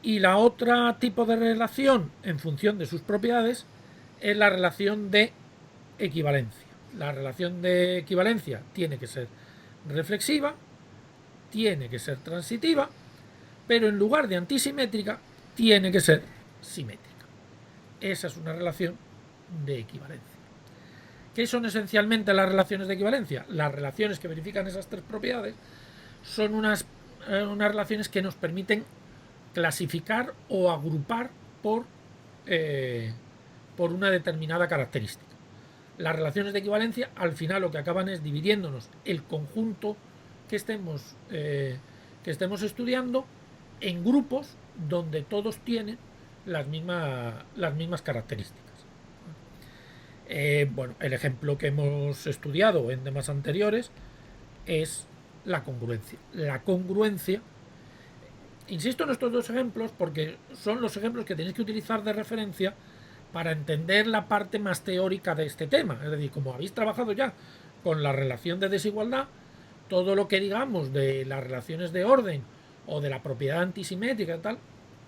Y la otra tipo de relación en función de sus propiedades es la relación de equivalencia. La relación de equivalencia tiene que ser reflexiva, tiene que ser transitiva, pero en lugar de antisimétrica tiene que ser simétrica. Esa es una relación de equivalencia. ¿Qué son esencialmente las relaciones de equivalencia? Las relaciones que verifican esas tres propiedades son unas relaciones que nos permiten clasificar o agrupar por una determinada característica. Las relaciones de equivalencia al final lo que acaban es dividiéndonos el conjunto que estemos estudiando en grupos donde todos tienen las mismas características. Bueno, el ejemplo que hemos estudiado en temas anteriores es la congruencia. La congruencia, insisto en estos dos ejemplos porque son los ejemplos que tenéis que utilizar de referencia para entender la parte más teórica de este tema. Es decir, como habéis trabajado ya con la relación de desigualdad, todo lo que digamos de las relaciones de orden o de la propiedad antisimétrica y tal,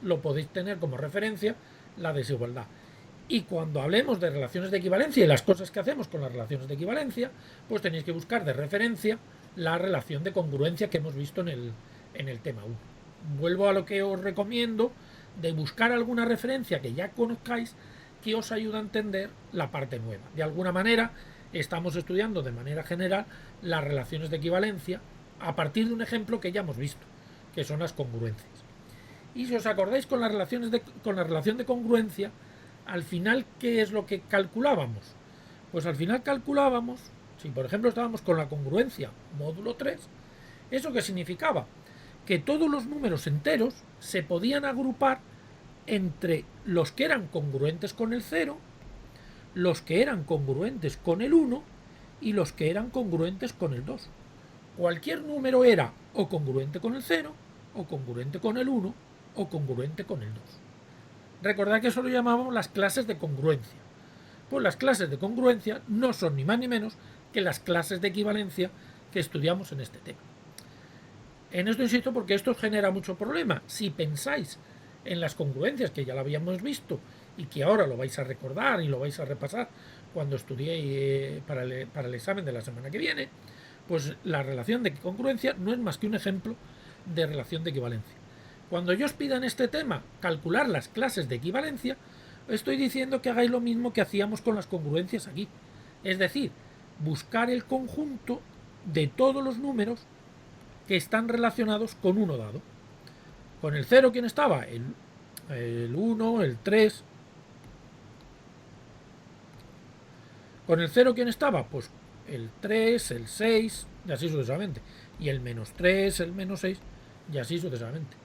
lo podéis tener como referencia la desigualdad. Y cuando hablemos de relaciones de equivalencia y las cosas que hacemos con las relaciones de equivalencia, pues tenéis que buscar de referencia la relación de congruencia que hemos visto en el tema 1. Vuelvo a lo que os recomiendo de buscar alguna referencia que ya conozcáis que os ayude a entender la parte nueva. De alguna manera estamos estudiando de manera general las relaciones de equivalencia a partir de un ejemplo que ya hemos visto, que son las congruencias. Y si os acordáis con la relación de congruencia, al final, ¿qué es lo que calculábamos? Pues al final calculábamos, si por ejemplo estábamos con la congruencia módulo 3, ¿eso qué significaba? Que todos los números enteros se podían agrupar entre los que eran congruentes con el 0, los que eran congruentes con el 1 y los que eran congruentes con el 2. Cualquier número era o congruente con el 0, o congruente con el 1, o congruente con el 2. Recordad que eso lo llamábamos las clases de congruencia. Pues las clases de congruencia no son ni más ni menos que las clases de equivalencia que estudiamos en este tema. En esto insisto porque esto os genera mucho problema. Si pensáis en las congruencias, que ya lo habíamos visto y que ahora lo vais a recordar y lo vais a repasar cuando estudiéis para el examen de la semana que viene, pues la relación de congruencia no es más que un ejemplo de relación de equivalencia. Cuando yo os pida en este tema calcular las clases de equivalencia, estoy diciendo que hagáis lo mismo que hacíamos con las congruencias aquí. Es decir, buscar el conjunto de todos los números que están relacionados con uno dado. Con el 0, ¿quién estaba? El 1, el 3. Con el 0, ¿quién estaba? Pues el 3, el 6, y así sucesivamente. Y el menos 3, el menos 6, y así sucesivamente.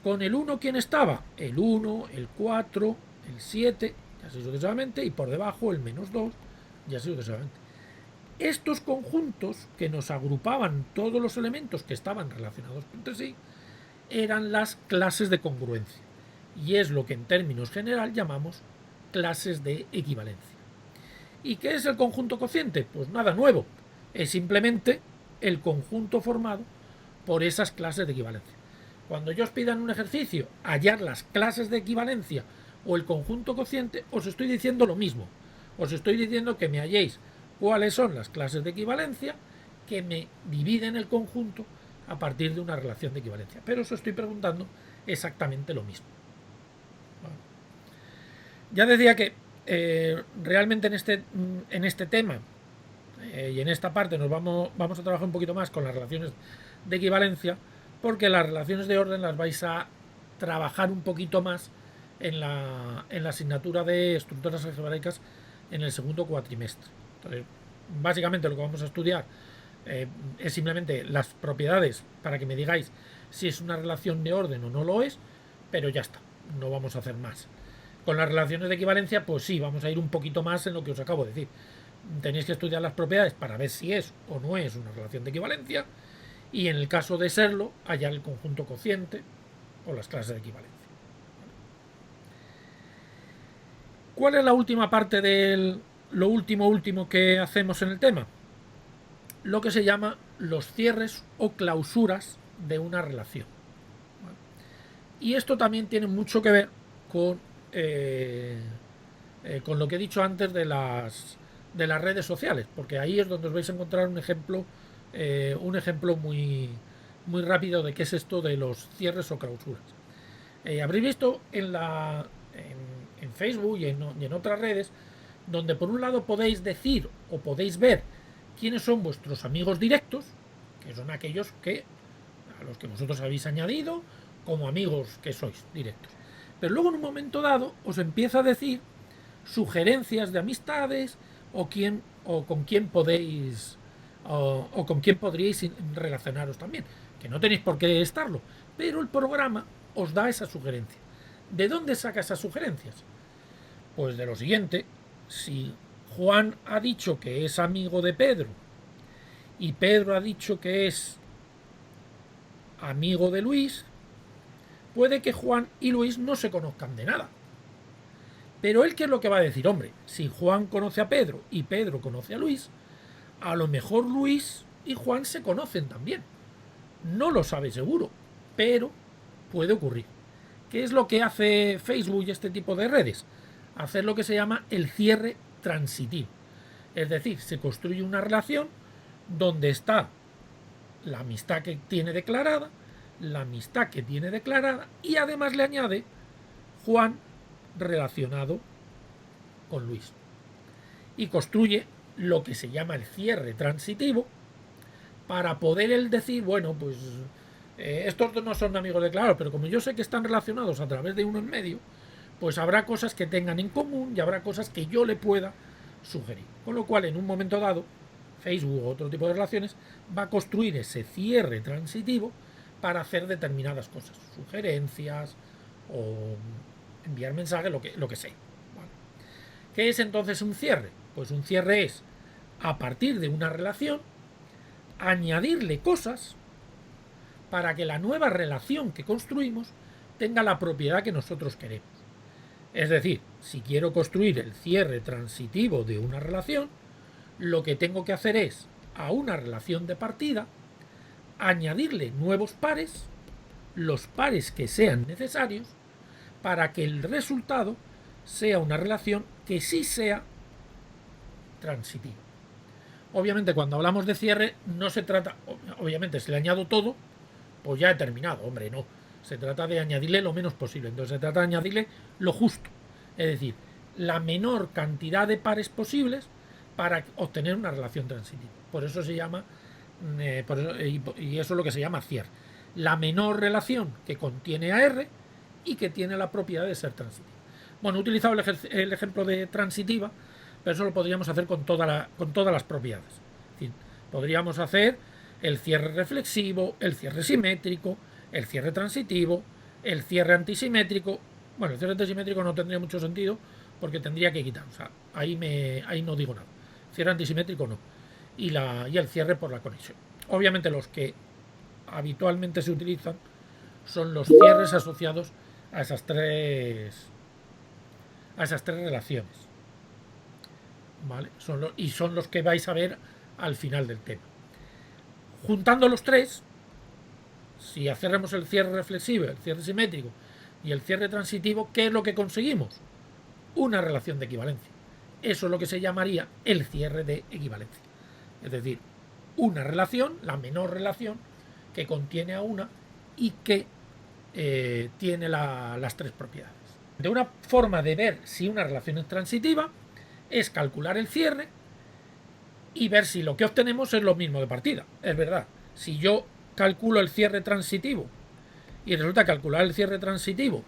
Con el 1, ¿quién estaba? El 1, el 4, el 7, y así sucesivamente, y por debajo el menos 2, y así sucesivamente. Estos conjuntos que nos agrupaban todos los elementos que estaban relacionados entre sí eran las clases de congruencia, y es lo que en términos general llamamos clases de equivalencia. ¿Y qué es el conjunto cociente? Pues nada nuevo, es simplemente el conjunto formado por esas clases de equivalencia. Cuando yo os pida en un ejercicio hallar las clases de equivalencia o el conjunto cociente, os estoy diciendo lo mismo. Os estoy diciendo que me halléis cuáles son las clases de equivalencia que me dividen el conjunto a partir de una relación de equivalencia. Pero os estoy preguntando exactamente lo mismo. Bueno, ya decía que realmente en este tema y en esta parte vamos a trabajar un poquito más con las relaciones de equivalencia, porque las relaciones de orden las vais a trabajar un poquito más en la asignatura de estructuras algebraicas en el segundo cuatrimestre. Entonces, básicamente lo que vamos a estudiar es simplemente las propiedades para que me digáis si es una relación de orden o no lo es, pero ya está, no vamos a hacer más. Con las relaciones de equivalencia, pues sí, vamos a ir un poquito más en lo que os acabo de decir. Tenéis que estudiar las propiedades para ver si es o no es una relación de equivalencia, y en el caso de serlo, hallar el conjunto cociente o las clases de equivalencia. ¿Cuál es la última parte de lo último que hacemos en el tema? Lo que se llama los cierres o clausuras de una relación. Y esto también tiene mucho que ver con lo que he dicho antes de las redes sociales, porque ahí es donde os vais a encontrar un ejemplo muy rápido de qué es esto de los cierres o clausuras. Habréis visto en Facebook y en otras redes donde por un lado podéis decir o podéis ver quiénes son vuestros amigos directos, que son aquellos a los que vosotros habéis añadido como amigos que sois directos. Pero luego en un momento dado os empieza a decir sugerencias de amistades o con quién podéis o con quién podríais relacionaros también, que no tenéis por qué estarlo, pero el programa os da esa sugerencia. ¿De dónde saca esas sugerencias? Pues de lo siguiente: si Juan ha dicho que es amigo de Pedro y Pedro ha dicho que es amigo de Luis, puede que Juan y Luis no se conozcan de nada. Pero él, ¿qué es lo que va a decir? Hombre, si Juan conoce a Pedro y Pedro conoce a Luis, a lo mejor Luis y Juan se conocen también. No lo sabe seguro, pero puede ocurrir. ¿Qué es lo que hace Facebook y este tipo de redes? Hacer lo que se llama el cierre transitivo. Es decir, se construye una relación donde está la amistad que tiene declarada, la amistad que tiene declarada, y además le añade Juan relacionado con Luis. Y construye lo que se llama el cierre transitivo para poder él decir, bueno, pues estos dos no son amigos declarados, pero como yo sé que están relacionados a través de uno en medio, pues habrá cosas que tengan en común y habrá cosas que yo le pueda sugerir. Con lo cual, en un momento dado, Facebook o otro tipo de relaciones va a construir ese cierre transitivo para hacer determinadas cosas, sugerencias o enviar mensajes, lo que sea. ¿Vale? ¿Qué es entonces un cierre? Pues un cierre es, a partir de una relación, añadirle cosas para que la nueva relación que construimos tenga la propiedad que nosotros queremos. Es decir, si quiero construir el cierre transitivo de una relación, lo que tengo que hacer es, a una relación de partida, añadirle nuevos pares, los pares que sean necesarios, para que el resultado sea una relación que sí sea transitiva. Obviamente, cuando hablamos de cierre, no se trata, obviamente, si le añado todo, pues ya he terminado. Hombre, no. Se trata de añadirle lo menos posible. Entonces se trata de añadirle lo justo. Es decir, la menor cantidad de pares posibles para obtener una relación transitiva. Por eso se llama, y eso es lo que se llama cierre. La menor relación que contiene a R y que tiene la propiedad de ser transitiva. Bueno, he utilizado el ejemplo de transitiva, pero eso lo podríamos hacer con todas las propiedades. Es decir, podríamos hacer el cierre reflexivo, el cierre simétrico, el cierre transitivo, el cierre antisimétrico. Bueno, el cierre antisimétrico no tendría mucho sentido porque tendría que quitar. O sea, ahí no digo nada. Cierre antisimétrico no. Y el cierre por la conexión. Obviamente los que habitualmente se utilizan son los cierres asociados a esas tres relaciones. ¿Vale? Son los que vais a ver al final del tema. Juntando los tres, si hacemos el cierre reflexivo, el cierre simétrico y el cierre transitivo, ¿qué es lo que conseguimos? Una relación de equivalencia. Eso es lo que se llamaría el cierre de equivalencia. Es decir, una relación, la menor relación, que contiene a una y que tiene las tres propiedades. De una forma de ver si una relación es transitiva es calcular el cierre y ver si lo que obtenemos es lo mismo de partida. Es verdad, si yo calculo el cierre transitivo y resulta calcular el cierre transitivo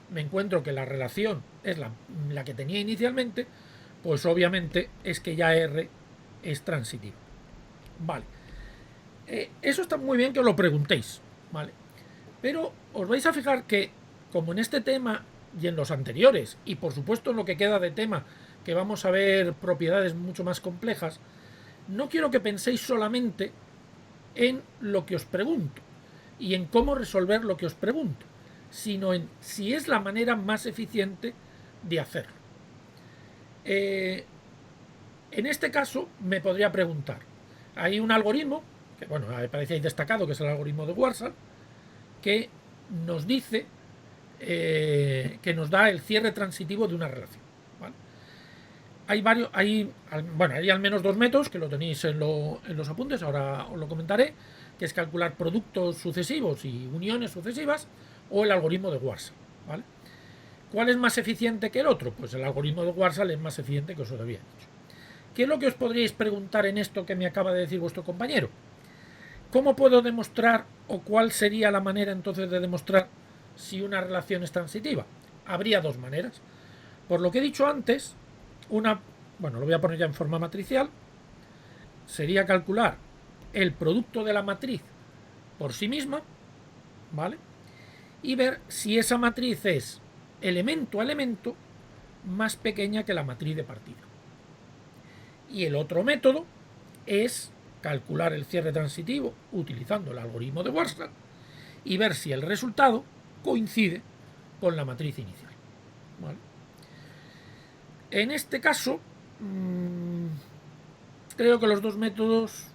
me encuentro que la relación es la que tenía inicialmente, pues obviamente es que ya R es transitivo. Vale. Eso está muy bien que os lo preguntéis, ¿vale? Pero os vais a fijar que, como en este tema y en los anteriores, y por supuesto en lo que queda de tema, que vamos a ver propiedades mucho más complejas, no quiero que penséis solamente en lo que os pregunto y en cómo resolver lo que os pregunto, sino en si es la manera más eficiente de hacerlo. En este caso me podría preguntar, hay un algoritmo, que bueno, aparece ahí destacado, que es el algoritmo de Warshall, que nos dice, que nos da el cierre transitivo de una relación. ¿Vale? Hay al menos dos métodos que lo tenéis en los apuntes, ahora os lo comentaré, que es calcular productos sucesivos y uniones sucesivas, o el algoritmo de Warshall. ¿Vale? ¿Cuál es más eficiente que el otro? Pues el algoritmo de Warshall es más eficiente, que os lo había dicho. ¿Qué es lo que os podríais preguntar en esto que me acaba de decir vuestro compañero? ¿Cómo puedo demostrar, o cuál sería la manera entonces de demostrar si una relación es transitiva? Habría dos maneras. Por lo que he dicho antes, bueno, lo voy a poner ya en forma matricial, sería calcular el producto de la matriz por sí misma, ¿vale? Y ver si esa matriz es elemento a elemento más pequeña que la matriz de partida. Y el otro método es calcular el cierre transitivo utilizando el algoritmo de Warshall y ver si el resultado coincide con la matriz inicial. ¿Vale? En este caso, creo que los dos métodos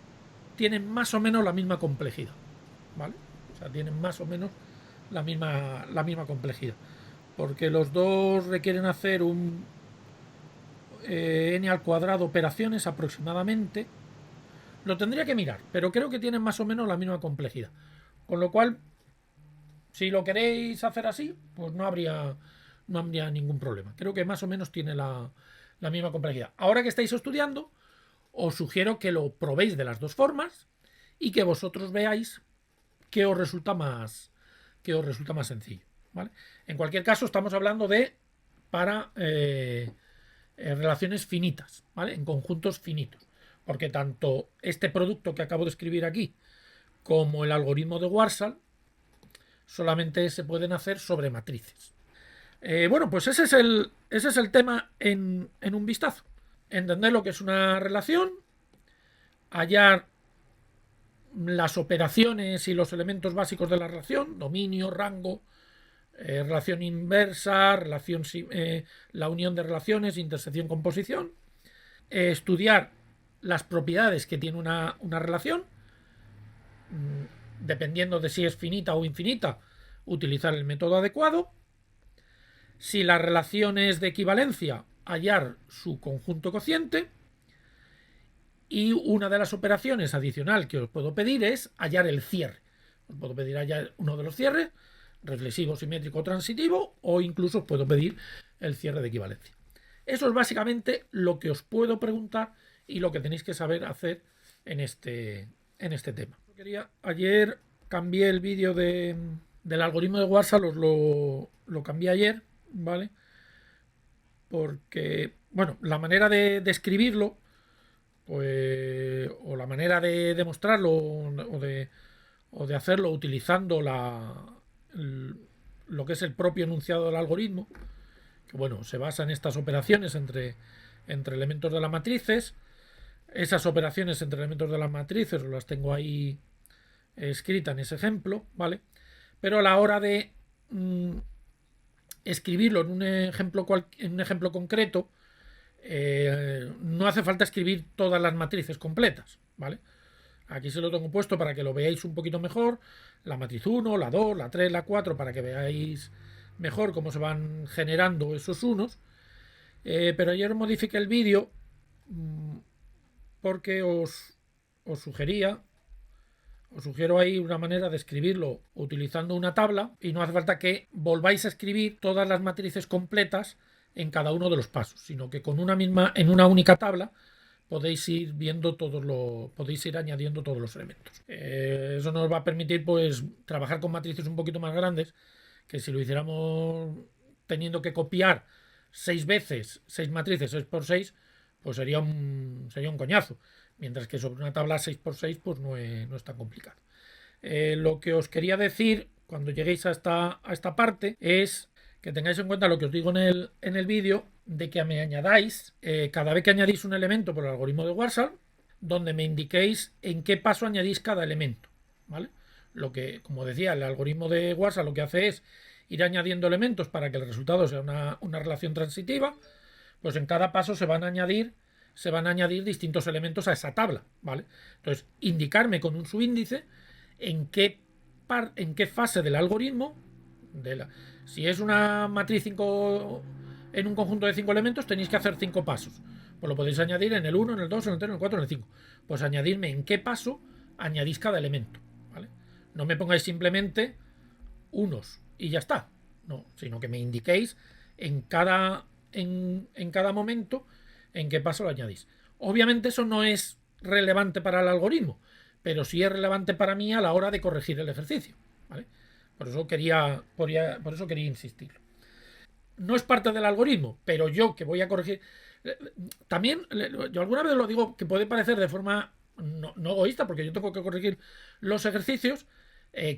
tienen más o menos la misma complejidad. ¿Vale? O sea, tienen más o menos la misma complejidad. Porque los dos requieren hacer un n al cuadrado operaciones aproximadamente. Lo tendría que mirar, pero creo que tienen más o menos la misma complejidad. Con lo cual, si lo queréis hacer así, pues no habría ningún problema. Creo que más o menos tiene la misma complejidad. Ahora que estáis estudiando, os sugiero que lo probéis de las dos formas y que vosotros veáis qué os resulta más sencillo. ¿Vale? En cualquier caso, estamos hablando de para relaciones finitas, ¿vale? En conjuntos finitos. Porque tanto este producto que acabo de escribir aquí como el algoritmo de Warshall solamente se pueden hacer sobre matrices. Bueno, pues ese es el tema en un vistazo. Entender lo que es una relación, hallar las operaciones y los elementos básicos de la relación, dominio, rango, relación inversa, la unión de relaciones, intersección, composición, estudiar las propiedades que tiene una relación, dependiendo de si es finita o infinita, utilizar el método adecuado. Si la relación es de equivalencia, hallar su conjunto cociente. Y una de las operaciones adicional que os puedo pedir es hallar el cierre. Os puedo pedir hallar uno de los cierres, reflexivo, simétrico, transitivo, o incluso os puedo pedir el cierre de equivalencia. Eso es básicamente lo que os puedo preguntar y lo que tenéis que saber hacer en este tema. Ayer cambié el vídeo del algoritmo de Warshall, lo cambié ayer, ¿vale? Porque, bueno, la manera de escribirlo, pues, o la manera de demostrarlo o de hacerlo utilizando lo que es el propio enunciado del algoritmo, que bueno, se basa en estas operaciones entre elementos de las matrices. Esas operaciones entre elementos de las matrices las tengo ahí escritas en ese ejemplo, ¿vale? Pero a la hora de escribirlo en un ejemplo concreto, no hace falta escribir todas las matrices completas, ¿vale? Aquí se lo tengo puesto para que lo veáis un poquito mejor, la matriz 1, la 2, la 3, la 4, para que veáis mejor cómo se van generando esos unos. Pero ayer modifiqué el vídeo porque os sugiero ahí una manera de escribirlo utilizando una tabla, y no hace falta que volváis a escribir todas las matrices completas en cada uno de los pasos, sino que con en una única tabla podéis ir podéis ir añadiendo todos los elementos. Eso nos va a permitir pues trabajar con matrices un poquito más grandes, que si lo hiciéramos teniendo que copiar 6 veces 6 matrices 6 por 6, pues sería un coñazo. Mientras que sobre una tabla 6 por 6 pues no es tan complicado. Lo que os quería decir cuando lleguéis a esta parte es que tengáis en cuenta lo que os digo en el vídeo, de que me añadáis, cada vez que añadís un elemento por el algoritmo de Warshall, donde me indiquéis en qué paso añadís cada elemento, ¿vale? Lo que, como decía, el algoritmo de Warshall lo que hace es ir añadiendo elementos para que el resultado sea una relación transitiva. Pues en cada paso se van a añadir distintos elementos a esa tabla, ¿vale? Entonces, indicarme con un subíndice en qué fase del algoritmo, si es una matriz 5 en un conjunto de 5 elementos, tenéis que hacer 5 pasos. Pues lo podéis añadir en el 1, en el 2, en el 3, en el 4, en el 5. Pues añadirme en qué paso añadís cada elemento, ¿vale? No me pongáis simplemente unos y ya está, no, sino que me indiquéis en cada momento en qué paso lo añadís. Obviamente eso no es relevante para el algoritmo, pero sí es relevante para mí a la hora de corregir el ejercicio, ¿vale? Por eso quería insistir. No es parte del algoritmo, pero yo que voy a corregir También, yo alguna vez lo digo que puede parecer de forma no egoísta, porque yo tengo que corregir los ejercicios,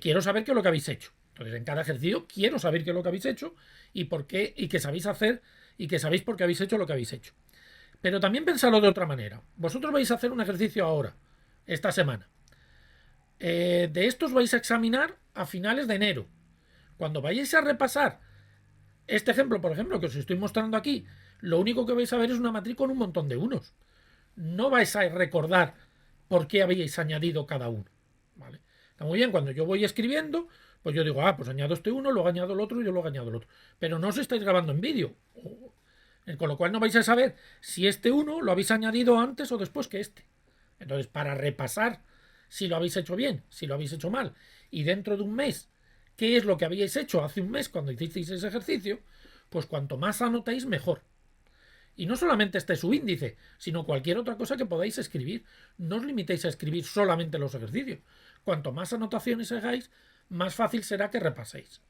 quiero saber qué es lo que habéis hecho. Entonces, en cada ejercicio quiero saber qué es lo que habéis hecho y por qué, y que sabéis hacer y que sabéis por qué habéis hecho lo que habéis hecho. Pero también pensarlo de otra manera. Vosotros vais a hacer un ejercicio ahora, esta semana. De estos vais a examinar a finales de enero. Cuando vayáis a repasar este ejemplo, por ejemplo, que os estoy mostrando aquí, lo único que vais a ver es una matriz con un montón de unos. No vais a recordar por qué habéis añadido cada uno. ¿Vale? Está muy bien, cuando yo voy escribiendo, pues yo digo, pues añado este uno, luego añado el otro y yo luego añado el otro. Pero no os estáis grabando en vídeo. Con lo cual no vais a saber si este uno lo habéis añadido antes o después que este. Entonces, para repasar si lo habéis hecho bien, si lo habéis hecho mal, y dentro de un mes, qué es lo que habíais hecho hace un mes cuando hicisteis ese ejercicio, pues cuanto más anotéis, mejor. Y no solamente este subíndice, sino cualquier otra cosa que podáis escribir. No os limitéis a escribir solamente los ejercicios. Cuanto más anotaciones hagáis, más fácil será que repaséis.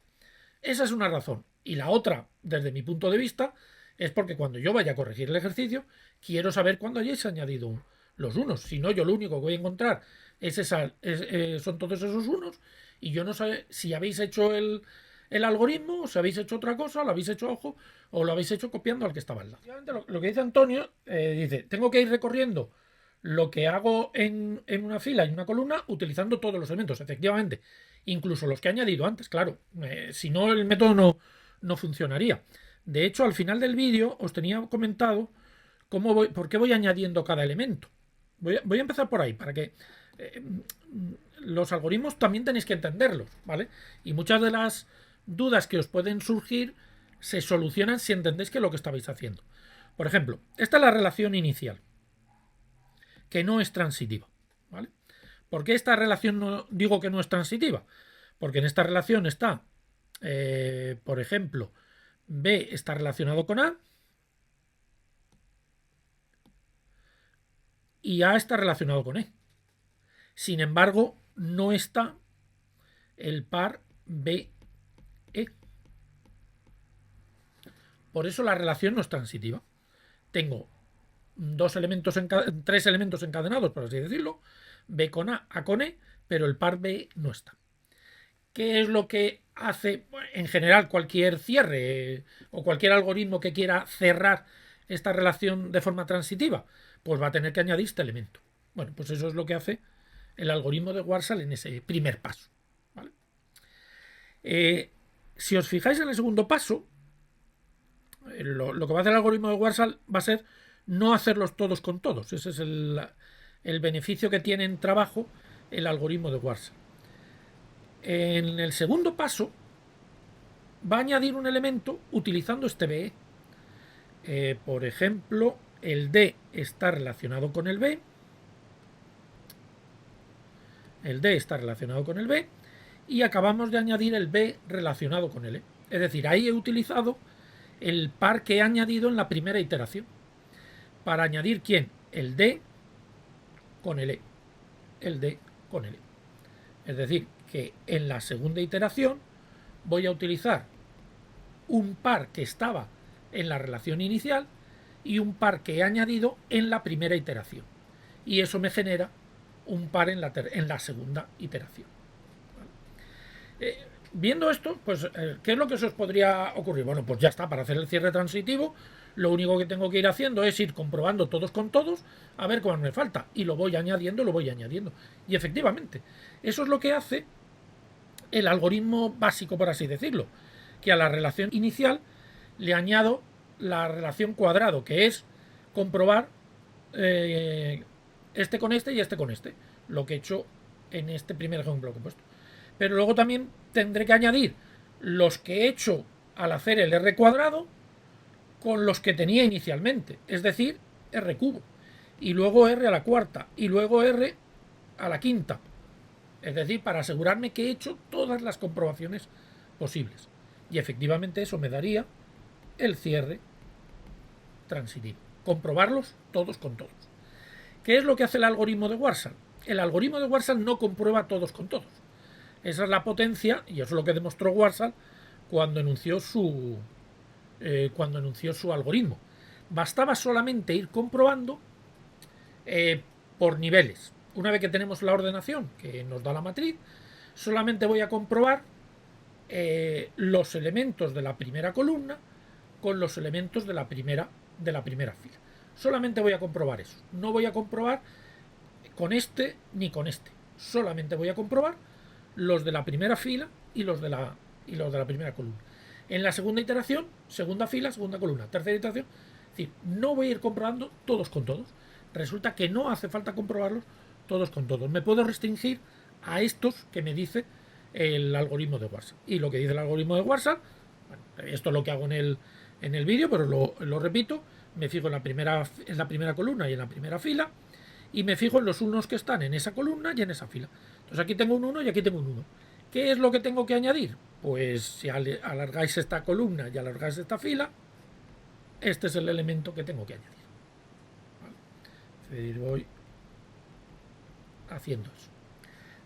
Esa es una razón. Y la otra, desde mi punto de vista, es porque cuando yo vaya a corregir el ejercicio, quiero saber cuándo hayáis añadido los unos. Si no, yo lo único que voy a encontrar son todos esos unos y yo no sé si habéis hecho el algoritmo, o si habéis hecho otra cosa, lo habéis hecho a ojo o lo habéis hecho copiando al que estaba al lado. Lo que dice Antonio, dice, tengo que ir recorriendo lo que hago en una fila y una columna utilizando todos los elementos, efectivamente, incluso los que he añadido antes, claro, si no el método no funcionaría. De hecho, al final del vídeo os tenía comentado por qué voy añadiendo cada elemento. Voy a empezar por ahí, para que los algoritmos también tenéis que entenderlos, ¿vale? Y muchas de las dudas que os pueden surgir se solucionan si entendéis que es lo que estabais haciendo. Por ejemplo, esta es la relación inicial, que no es transitiva, ¿vale? ¿Por qué esta relación no digo que no es transitiva? Porque en esta relación está, por ejemplo, B está relacionado con A y A está relacionado con E. Sin embargo, no está el par BE. Por eso la relación no es transitiva. Tengo tres elementos encadenados, por así decirlo, B con A con E, pero el par B no está. ¿Qué es lo que hace en general cualquier cierre o cualquier algoritmo que quiera cerrar esta relación de forma transitiva? Pues va a tener que añadir este elemento. Bueno, pues eso es lo que hace el algoritmo de Warshall en ese primer paso. ¿Vale? Si os fijáis en el segundo paso, lo que va a hacer el algoritmo de Warshall va a ser no hacerlos todos con todos. Ese es el beneficio que tiene en trabajo el algoritmo de Warshall. En el segundo paso va a añadir un elemento utilizando este BE. Por ejemplo, el D está relacionado con el B. El D está relacionado con el B. Y acabamos de añadir el B relacionado con el E. Es decir, ahí he utilizado el par que he añadido en la primera iteración. Para añadir ¿quién? El D con el E. El D con el E. Es decir, que en la segunda iteración voy a utilizar un par que estaba en la relación inicial y un par que he añadido en la primera iteración. Y eso me genera un par en la segunda iteración. Viendo esto, pues, ¿qué es lo que se os podría ocurrir? Bueno, pues ya está, para hacer el cierre transitivo, lo único que tengo que ir haciendo es ir comprobando todos con todos, a ver cuál me falta, y lo voy añadiendo. Y efectivamente, eso es lo que hace el algoritmo básico, por así decirlo, que a la relación inicial le añado la relación cuadrado, que es comprobar este con este y este con este, lo que he hecho en este primer ejemplo que he puesto. Pero luego también tendré que añadir los que he hecho al hacer el R cuadrado con los que tenía inicialmente, es decir, R cubo, y luego R a la cuarta, y luego R a la quinta, es decir, para asegurarme que he hecho todas las comprobaciones posibles. Y efectivamente eso me daría el cierre transitivo, comprobarlos todos con todos. ¿Qué es lo que hace el algoritmo de Warshall? El algoritmo de Warshall no comprueba todos con todos. Esa es la potencia, y eso es lo que demostró Warshall cuando enunció su algoritmo. bastaba solamente ir comprobando por niveles. Una vez que tenemos la ordenación que nos da la matriz, solamente voy a comprobar los elementos de la primera columna con los elementos de la primera fila. Solamente voy a comprobar eso. No voy a comprobar con este ni con este. Solamente voy a comprobar los de la primera fila y los de la primera columna. En la segunda iteración, segunda fila, segunda columna. Tercera iteración, es decir, no voy a ir comprobando todos con todos. Resulta que no hace falta comprobarlos todos con todos. Me puedo restringir a estos que me dice el algoritmo de Warshall. Y lo que dice el algoritmo de Warshall, bueno, esto es lo que hago en el vídeo, pero lo repito, me fijo en la primera columna y en la primera fila, y me fijo en los unos que están en esa columna y en esa fila. Entonces aquí tengo un 1 y aquí tengo un 1. ¿Qué es lo que tengo que añadir? Pues si alargáis esta columna y alargáis esta fila, este es el elemento que tengo que añadir. ¿Vale? Es decir, voy haciendo eso.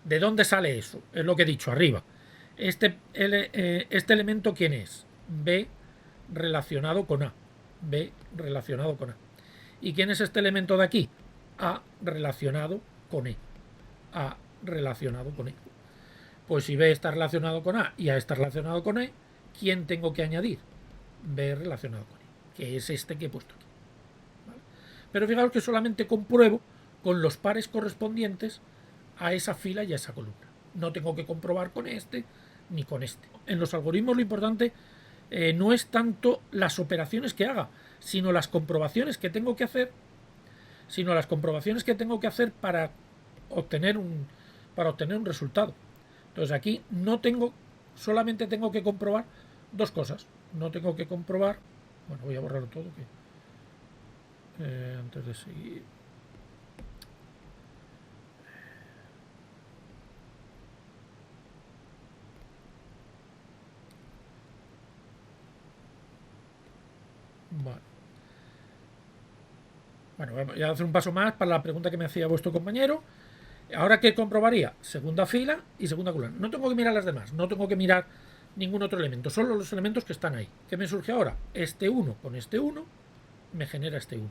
¿De dónde sale eso? Es lo que he dicho arriba. Este elemento, ¿quién es? B relacionado con A. B relacionado con A. ¿Y quién es este elemento de aquí? A relacionado con E. A relacionado con E. Pues si B está relacionado con A y A está relacionado con E, ¿quién tengo que añadir? B relacionado con E, que es este que he puesto aquí. ¿Vale? Pero fijaos que solamente compruebo con los pares correspondientes a esa fila y a esa columna. No tengo que comprobar con este ni con este. En los algoritmos lo importante no es tanto las operaciones que haga, sino las comprobaciones que tengo que hacer, para obtener un resultado. Entonces aquí solamente tengo que comprobar dos cosas. No tengo que comprobar, bueno, voy a borrar todo antes de seguir. Vale. Bueno, voy a hacer un paso más para la pregunta que me hacía vuestro compañero. Ahora, ¿qué comprobaría? Segunda fila y segunda columna. No tengo que mirar las demás, no tengo que mirar ningún otro elemento, solo los elementos que están ahí. ¿Qué me surge ahora? Este 1 con este 1 me genera este 1.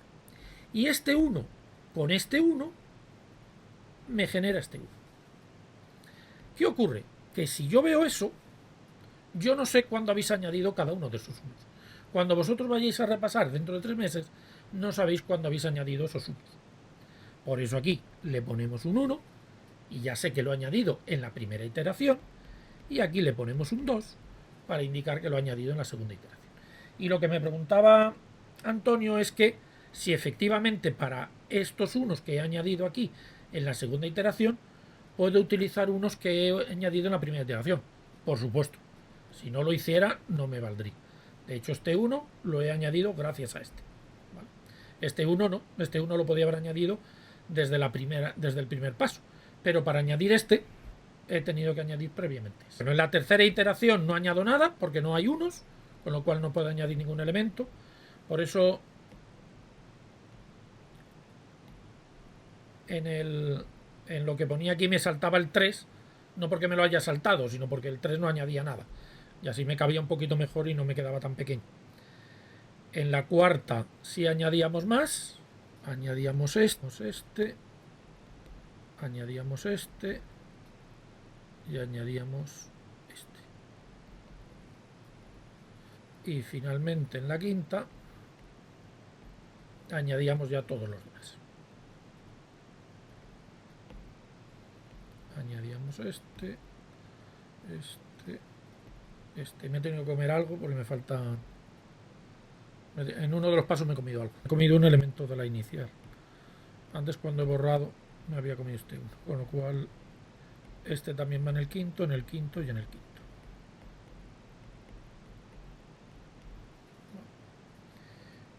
Y este 1 con este 1 me genera este 1. ¿Qué ocurre? Que si yo veo eso, yo no sé cuándo habéis añadido cada uno de esos unos. Cuando vosotros vayáis a repasar dentro de 3 meses, no sabéis cuándo habéis añadido esos unos. Por eso aquí le ponemos un 1 y ya sé que lo he añadido en la primera iteración, y aquí le ponemos un 2 para indicar que lo he añadido en la segunda iteración. Y lo que me preguntaba Antonio es que si efectivamente para estos unos que he añadido aquí en la segunda iteración puedo utilizar unos que he añadido en la primera iteración. Por supuesto, si no lo hiciera no me valdría. De hecho, este 1 lo he añadido gracias a este. ¿Vale? Este 1 no, este 1 lo podía haber añadido desde el primer paso, pero para añadir este he tenido que añadir previamente. Bueno, en la tercera iteración no añado nada porque no hay unos, con lo cual no puedo añadir ningún elemento. Por eso en lo que ponía aquí me saltaba el 3, no porque me lo haya saltado, sino porque el 3 no añadía nada. Y así me cabía un poquito mejor y no me quedaba tan pequeño. En la cuarta sí añadíamos más. Añadíamos este. Añadíamos este. Y añadíamos este. Y finalmente en la quinta añadíamos ya todos los demás. Añadíamos este. Me he tenido que comer algo porque me falta. En uno de los pasos me he comido algo. He comido un elemento de la inicial. Antes, cuando he borrado, me había comido este uno. Con lo cual, este también va en el quinto y en el quinto.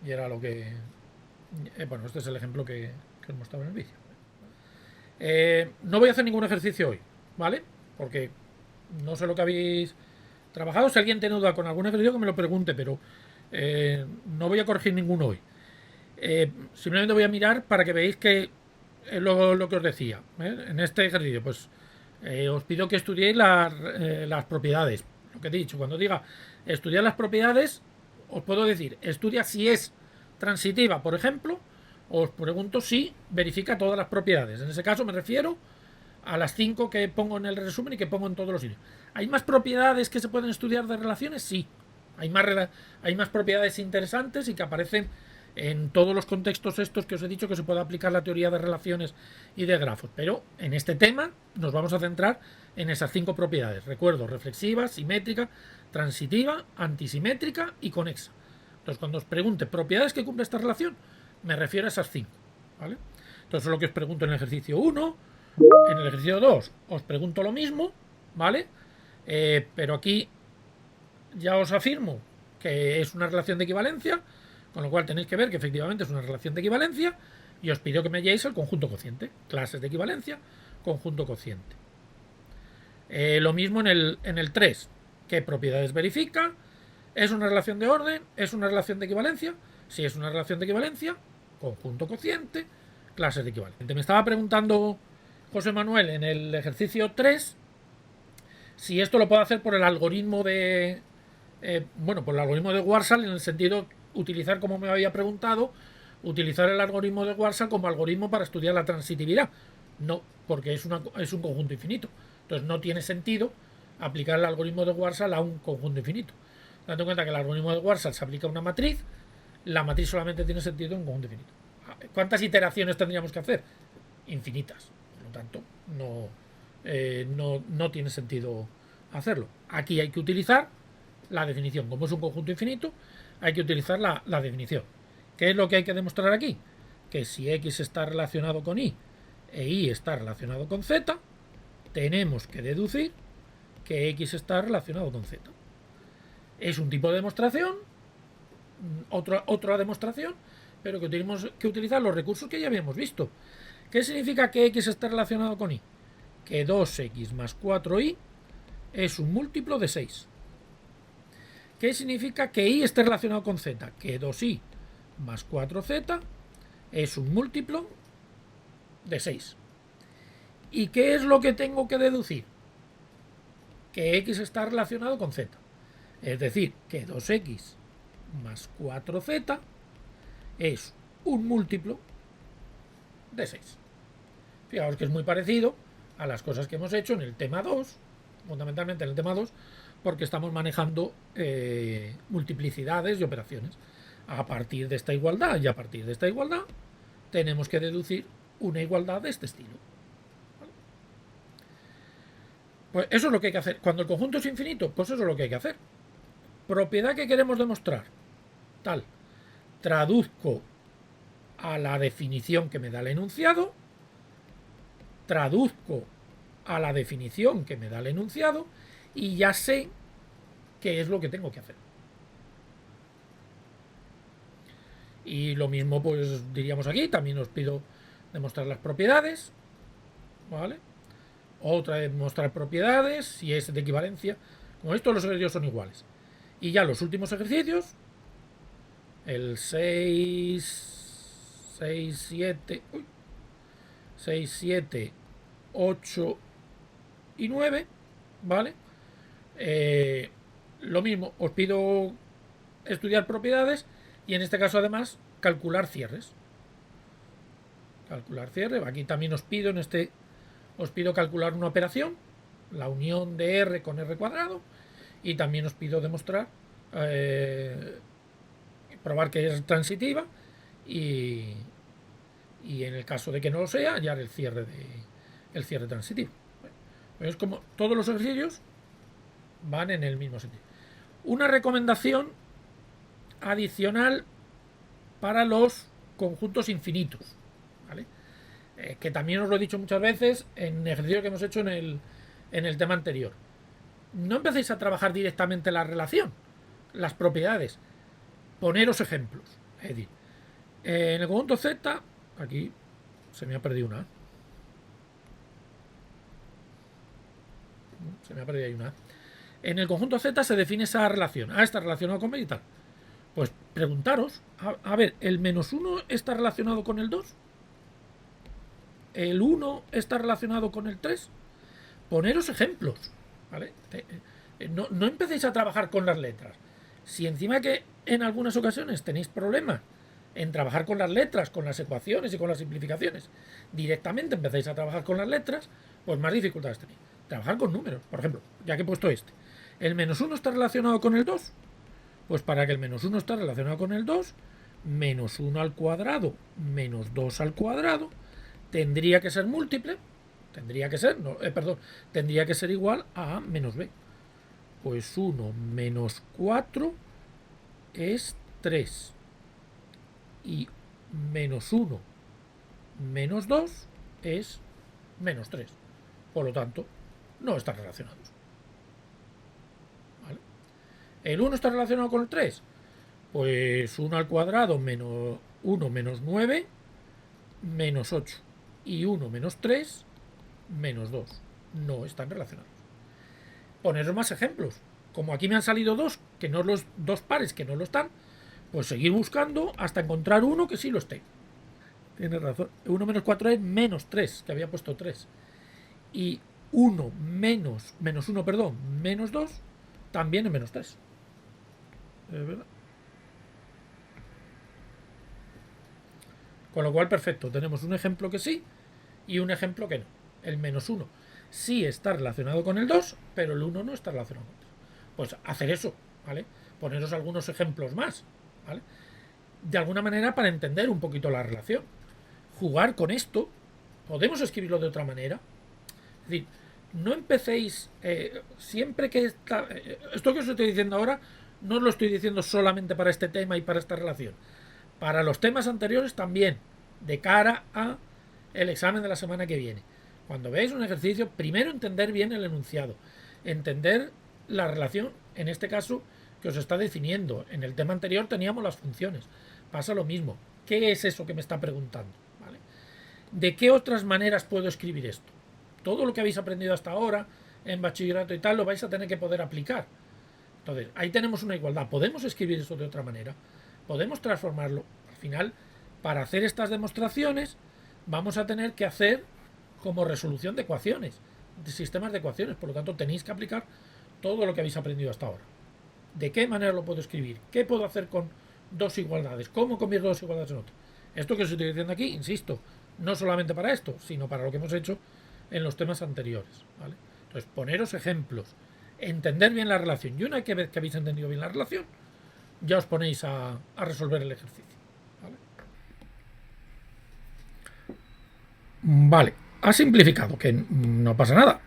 Y era lo que. Bueno, este es el ejemplo que os mostraba en el vídeo. No voy a hacer ningún ejercicio hoy, ¿vale? Porque no sé lo que habéis trabajado. Si alguien tiene duda con algún ejercicio, que me lo pregunte, pero no voy a corregir ninguno hoy. Simplemente voy a mirar para que veáis que es lo que os decía. En este ejercicio, pues os pido que estudiéis las propiedades. Lo que he dicho, cuando diga estudiar las propiedades, os puedo decir, estudia si es transitiva, por ejemplo, os pregunto si verifica todas las propiedades. En ese caso me refiero a las 5 que pongo en el resumen y que pongo en todos los sitios. ¿Hay más propiedades que se pueden estudiar de relaciones? Sí. Hay más propiedades interesantes y que aparecen en todos los contextos estos que os he dicho que se puede aplicar la teoría de relaciones y de grafos. Pero en este tema nos vamos a centrar en esas 5 propiedades. Recuerdo, reflexiva, simétrica, transitiva, antisimétrica y conexa. Entonces, cuando os pregunte propiedades que cumple esta relación, me refiero a esas 5. ¿Vale? Entonces, es lo que os pregunto en el ejercicio 1. En el ejercicio 2 os pregunto lo mismo, ¿vale? Pero aquí ya os afirmo que es una relación de equivalencia, con lo cual tenéis que ver que efectivamente es una relación de equivalencia y os pido que me halléis el conjunto cociente. Clases de equivalencia, conjunto cociente. Lo mismo en el 3. ¿Qué propiedades verifica? ¿Es una relación de orden? ¿Es una relación de equivalencia? Si es una relación de equivalencia, conjunto cociente, clases de equivalencia. Me estaba preguntando José Manuel en el ejercicio 3 si esto lo puedo hacer por el algoritmo de por el algoritmo de Warshall, en el sentido utilizar, como me había preguntado, utilizar el algoritmo de Warshall como algoritmo para estudiar la transitividad. No, porque es un conjunto infinito. Entonces no tiene sentido aplicar el algoritmo de Warshall a un conjunto infinito. Dando en cuenta que el algoritmo de Warshall se aplica a una matriz, la matriz solamente tiene sentido en un conjunto infinito. ¿Cuántas iteraciones tendríamos que hacer? Infinitas. Por lo tanto, no tiene sentido hacerlo. Aquí hay que utilizar la definición. Como es un conjunto infinito, hay que utilizar la definición. ¿Qué es lo que hay que demostrar aquí? Que si X está relacionado con Y e Y está relacionado con Z, tenemos que deducir que X está relacionado con Z. Es un tipo de demostración, otra demostración, pero que tenemos que utilizar los recursos que ya habíamos visto. ¿Qué significa que X está relacionado con Y? Que 2X más 4Y es un múltiplo de 6. ¿Qué significa que Y esté relacionado con Z? Que 2Y más 4Z es un múltiplo de 6. ¿Y qué es lo que tengo que deducir? Que X está relacionado con Z. Es decir, que 2X más 4Z es un múltiplo de 6. Fijaos que es muy parecido a las cosas que hemos hecho en el tema 2, fundamentalmente en el tema 2, porque estamos manejando multiplicidades y operaciones. A partir de esta igualdad y a partir de esta igualdad tenemos que deducir una igualdad de este estilo. ¿Vale? Pues eso es lo que hay que hacer. Cuando el conjunto es infinito, pues eso es lo que hay que hacer. Propiedad que queremos demostrar. Tal. Traduzco a la definición que me da el enunciado. Traduzco a la definición que me da el enunciado y ya sé qué es lo que tengo que hacer. Y lo mismo pues diríamos aquí, también os pido demostrar las propiedades, ¿vale? Otra vez mostrar propiedades, si es de equivalencia. Como esto, los ejercicios son iguales. Y ya los últimos ejercicios, el 6, 7, 8 y 9, ¿vale? Lo mismo, os pido estudiar propiedades y en este caso además calcular cierres. Calcular cierre. Aquí también os pido calcular una operación, la unión de R con R cuadrado, y también os pido demostrar, probar que es transitiva y en el caso de que no lo sea, hallar el cierre transitivo. Bueno, es como todos los ejercicios van en el mismo sentido. Una recomendación adicional para los conjuntos infinitos, ¿vale? Que también os lo he dicho muchas veces en ejercicios que hemos hecho en el tema anterior. No empecéis a trabajar directamente la relación, las propiedades. Poneros ejemplos. Es decir, en el conjunto Z, aquí se me ha perdido una. En el conjunto Z se define esa relación. Está relacionado con B y tal. Pues preguntaros, a ver, ¿el -1 está relacionado con el 2? ¿El 1 está relacionado con el 3? Poneros ejemplos, ¿vale? No empecéis a trabajar con las letras. Si encima que en algunas ocasiones tenéis problemas en trabajar con las letras, con las ecuaciones y con las simplificaciones. Directamente empezáis a trabajar con las letras, pues más dificultades tenéis. Trabajar con números, por ejemplo, ya que he puesto este. ¿El -1 está relacionado con el 2? Pues para que el -1 esté relacionado con el 2, -1 al cuadrado menos 2 al cuadrado tendría que ser múltiple, tendría que ser, no, perdón, tendría que ser igual a menos b. Pues 1 menos 4 es 3. Y -1 menos 2 es -3. Por lo tanto, no están relacionados. ¿Vale? ¿El 1 está relacionado con el 3? Pues 1 al cuadrado menos 1 menos 9 menos 8. Y 1 menos 3 menos 2. No están relacionados. Poneros más ejemplos. Como aquí me han salido dos, que no los dos pares que no lo están, pues seguir buscando hasta encontrar uno que sí lo esté. Tienes razón. 1 menos 4 es menos 3, que había puesto 3. Y 1 menos 1, perdón, menos 2 también es menos 3. ¿Es verdad? Con lo cual, perfecto. Tenemos un ejemplo que sí y un ejemplo que no. El -1 sí está relacionado con el 2, pero el 1 no está relacionado con el 3. Pues hacer eso, ¿vale? Poneros algunos ejemplos más, ¿vale? De alguna manera para entender un poquito la relación. Jugar con esto, podemos escribirlo de otra manera. Es decir, no empecéis siempre que esto que os estoy diciendo ahora no os lo estoy diciendo solamente para este tema y para esta relación. Para los temas anteriores también, de cara a el examen de la semana que viene. Cuando veáis un ejercicio, primero entender bien el enunciado, entender la relación, en este caso, que os está definiendo. En el tema anterior teníamos las funciones. Pasa lo mismo. ¿Qué es eso que me está preguntando? ¿Vale? ¿De qué otras maneras puedo escribir esto? Todo lo que habéis aprendido hasta ahora en bachillerato y tal lo vais a tener que poder aplicar. Entonces, ahí tenemos una igualdad. Podemos escribir eso de otra manera. Podemos transformarlo. Al final, para hacer estas demostraciones, vamos a tener que hacer como resolución de ecuaciones, de sistemas de ecuaciones. Por lo tanto, tenéis que aplicar todo lo que habéis aprendido hasta ahora. ¿De qué manera lo puedo escribir? ¿Qué puedo hacer con dos igualdades? ¿Cómo convierto dos igualdades en otra? Esto que os estoy diciendo aquí, insisto, no solamente para esto, sino para lo que hemos hecho en los temas anteriores, ¿vale? Entonces, poneros ejemplos, entender bien la relación. Y una vez que habéis entendido bien la relación, ya os ponéis a resolver el ejercicio. Vale, ha simplificado, que no pasa nada,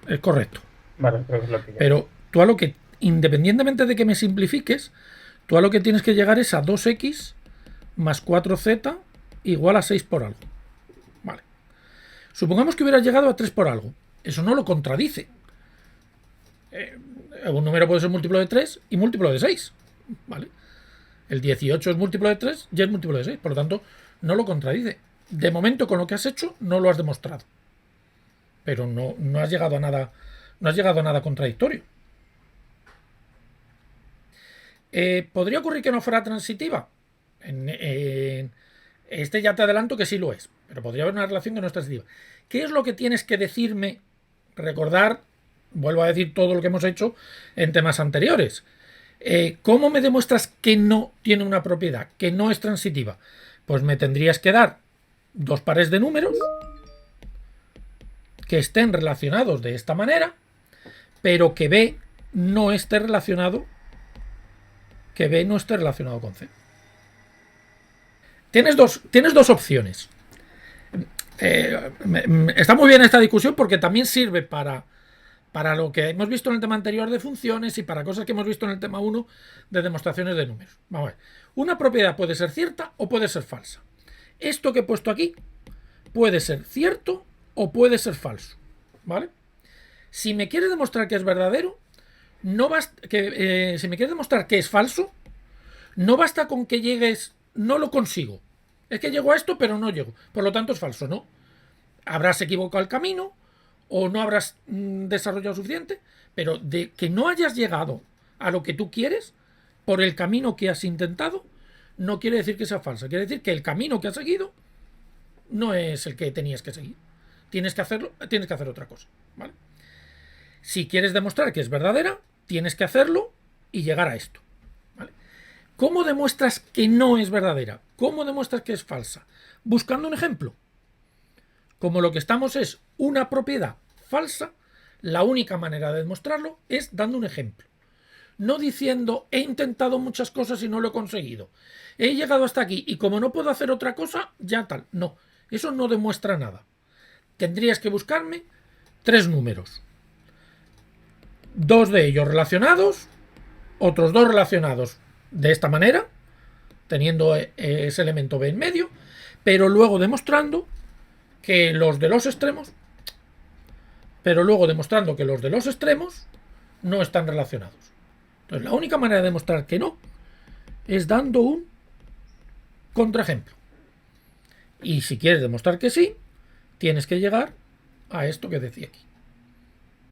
es correcto. Vale, creo que es lo que Pero tú a lo que, independientemente de que me simplifiques, tú a lo que tienes que llegar es a 2x más 4z igual a 6 por algo. Vale. Supongamos que hubieras llegado a 3 por algo. Eso no lo contradice. Un número puede ser múltiplo de 3 y múltiplo de 6. ¿Vale? El 18 es múltiplo de 3 y es múltiplo de 6. Por lo tanto, no lo contradice. De momento, con lo que has hecho, no lo has demostrado. Pero no has llegado a nada. No has llegado a nada contradictorio. ¿Podría ocurrir que no fuera transitiva? Este ya te adelanto que sí lo es. Pero podría haber una relación que no es transitiva. ¿Qué es lo que tienes que decirme? Recordar, vuelvo a decir todo lo que hemos hecho en temas anteriores. ¿Cómo me demuestras que no tiene una propiedad, que no es transitiva? Pues me tendrías que dar dos pares de números que estén relacionados de esta manera, pero que B no esté relacionado con C. Tienes dos opciones. Está muy bien esta discusión porque también sirve para lo que hemos visto en el tema anterior de funciones y para cosas que hemos visto en el tema 1 de demostraciones de números. Vamos a ver. Una propiedad puede ser cierta o puede ser falsa. Esto que he puesto aquí puede ser cierto o puede ser falso. ¿Vale? Si me quieres demostrar que es verdadero, no basta si me quieres demostrar que es falso, no basta con que llegues, no lo consigo. Es que llego a esto, pero no llego. Por lo tanto, es falso, ¿no? Habrás equivocado el camino o no habrás desarrollado suficiente, pero de que no hayas llegado a lo que tú quieres por el camino que has intentado, no quiere decir que sea falsa. Quiere decir que el camino que has seguido no es el que tenías que seguir. Tienes que hacer otra cosa, ¿vale? Si quieres demostrar que es verdadera, tienes que hacerlo y llegar a esto, ¿vale? ¿Cómo demuestras que no es verdadera? ¿Cómo demuestras que es falsa? Buscando un ejemplo. Como lo que estamos es una propiedad falsa, la única manera de demostrarlo es dando un ejemplo. No diciendo he intentado muchas cosas y no lo he conseguido. He llegado hasta aquí y como no puedo hacer otra cosa, ya tal. No, eso no demuestra nada. Tendrías que buscarme 3 números. 2 de ellos relacionados, otros 2 relacionados de esta manera, teniendo ese elemento B en medio, pero luego demostrando que los de los extremos no están relacionados. Entonces, la única manera de demostrar que no es dando un contraejemplo. Y si quieres demostrar que sí, tienes que llegar a esto que decía aquí.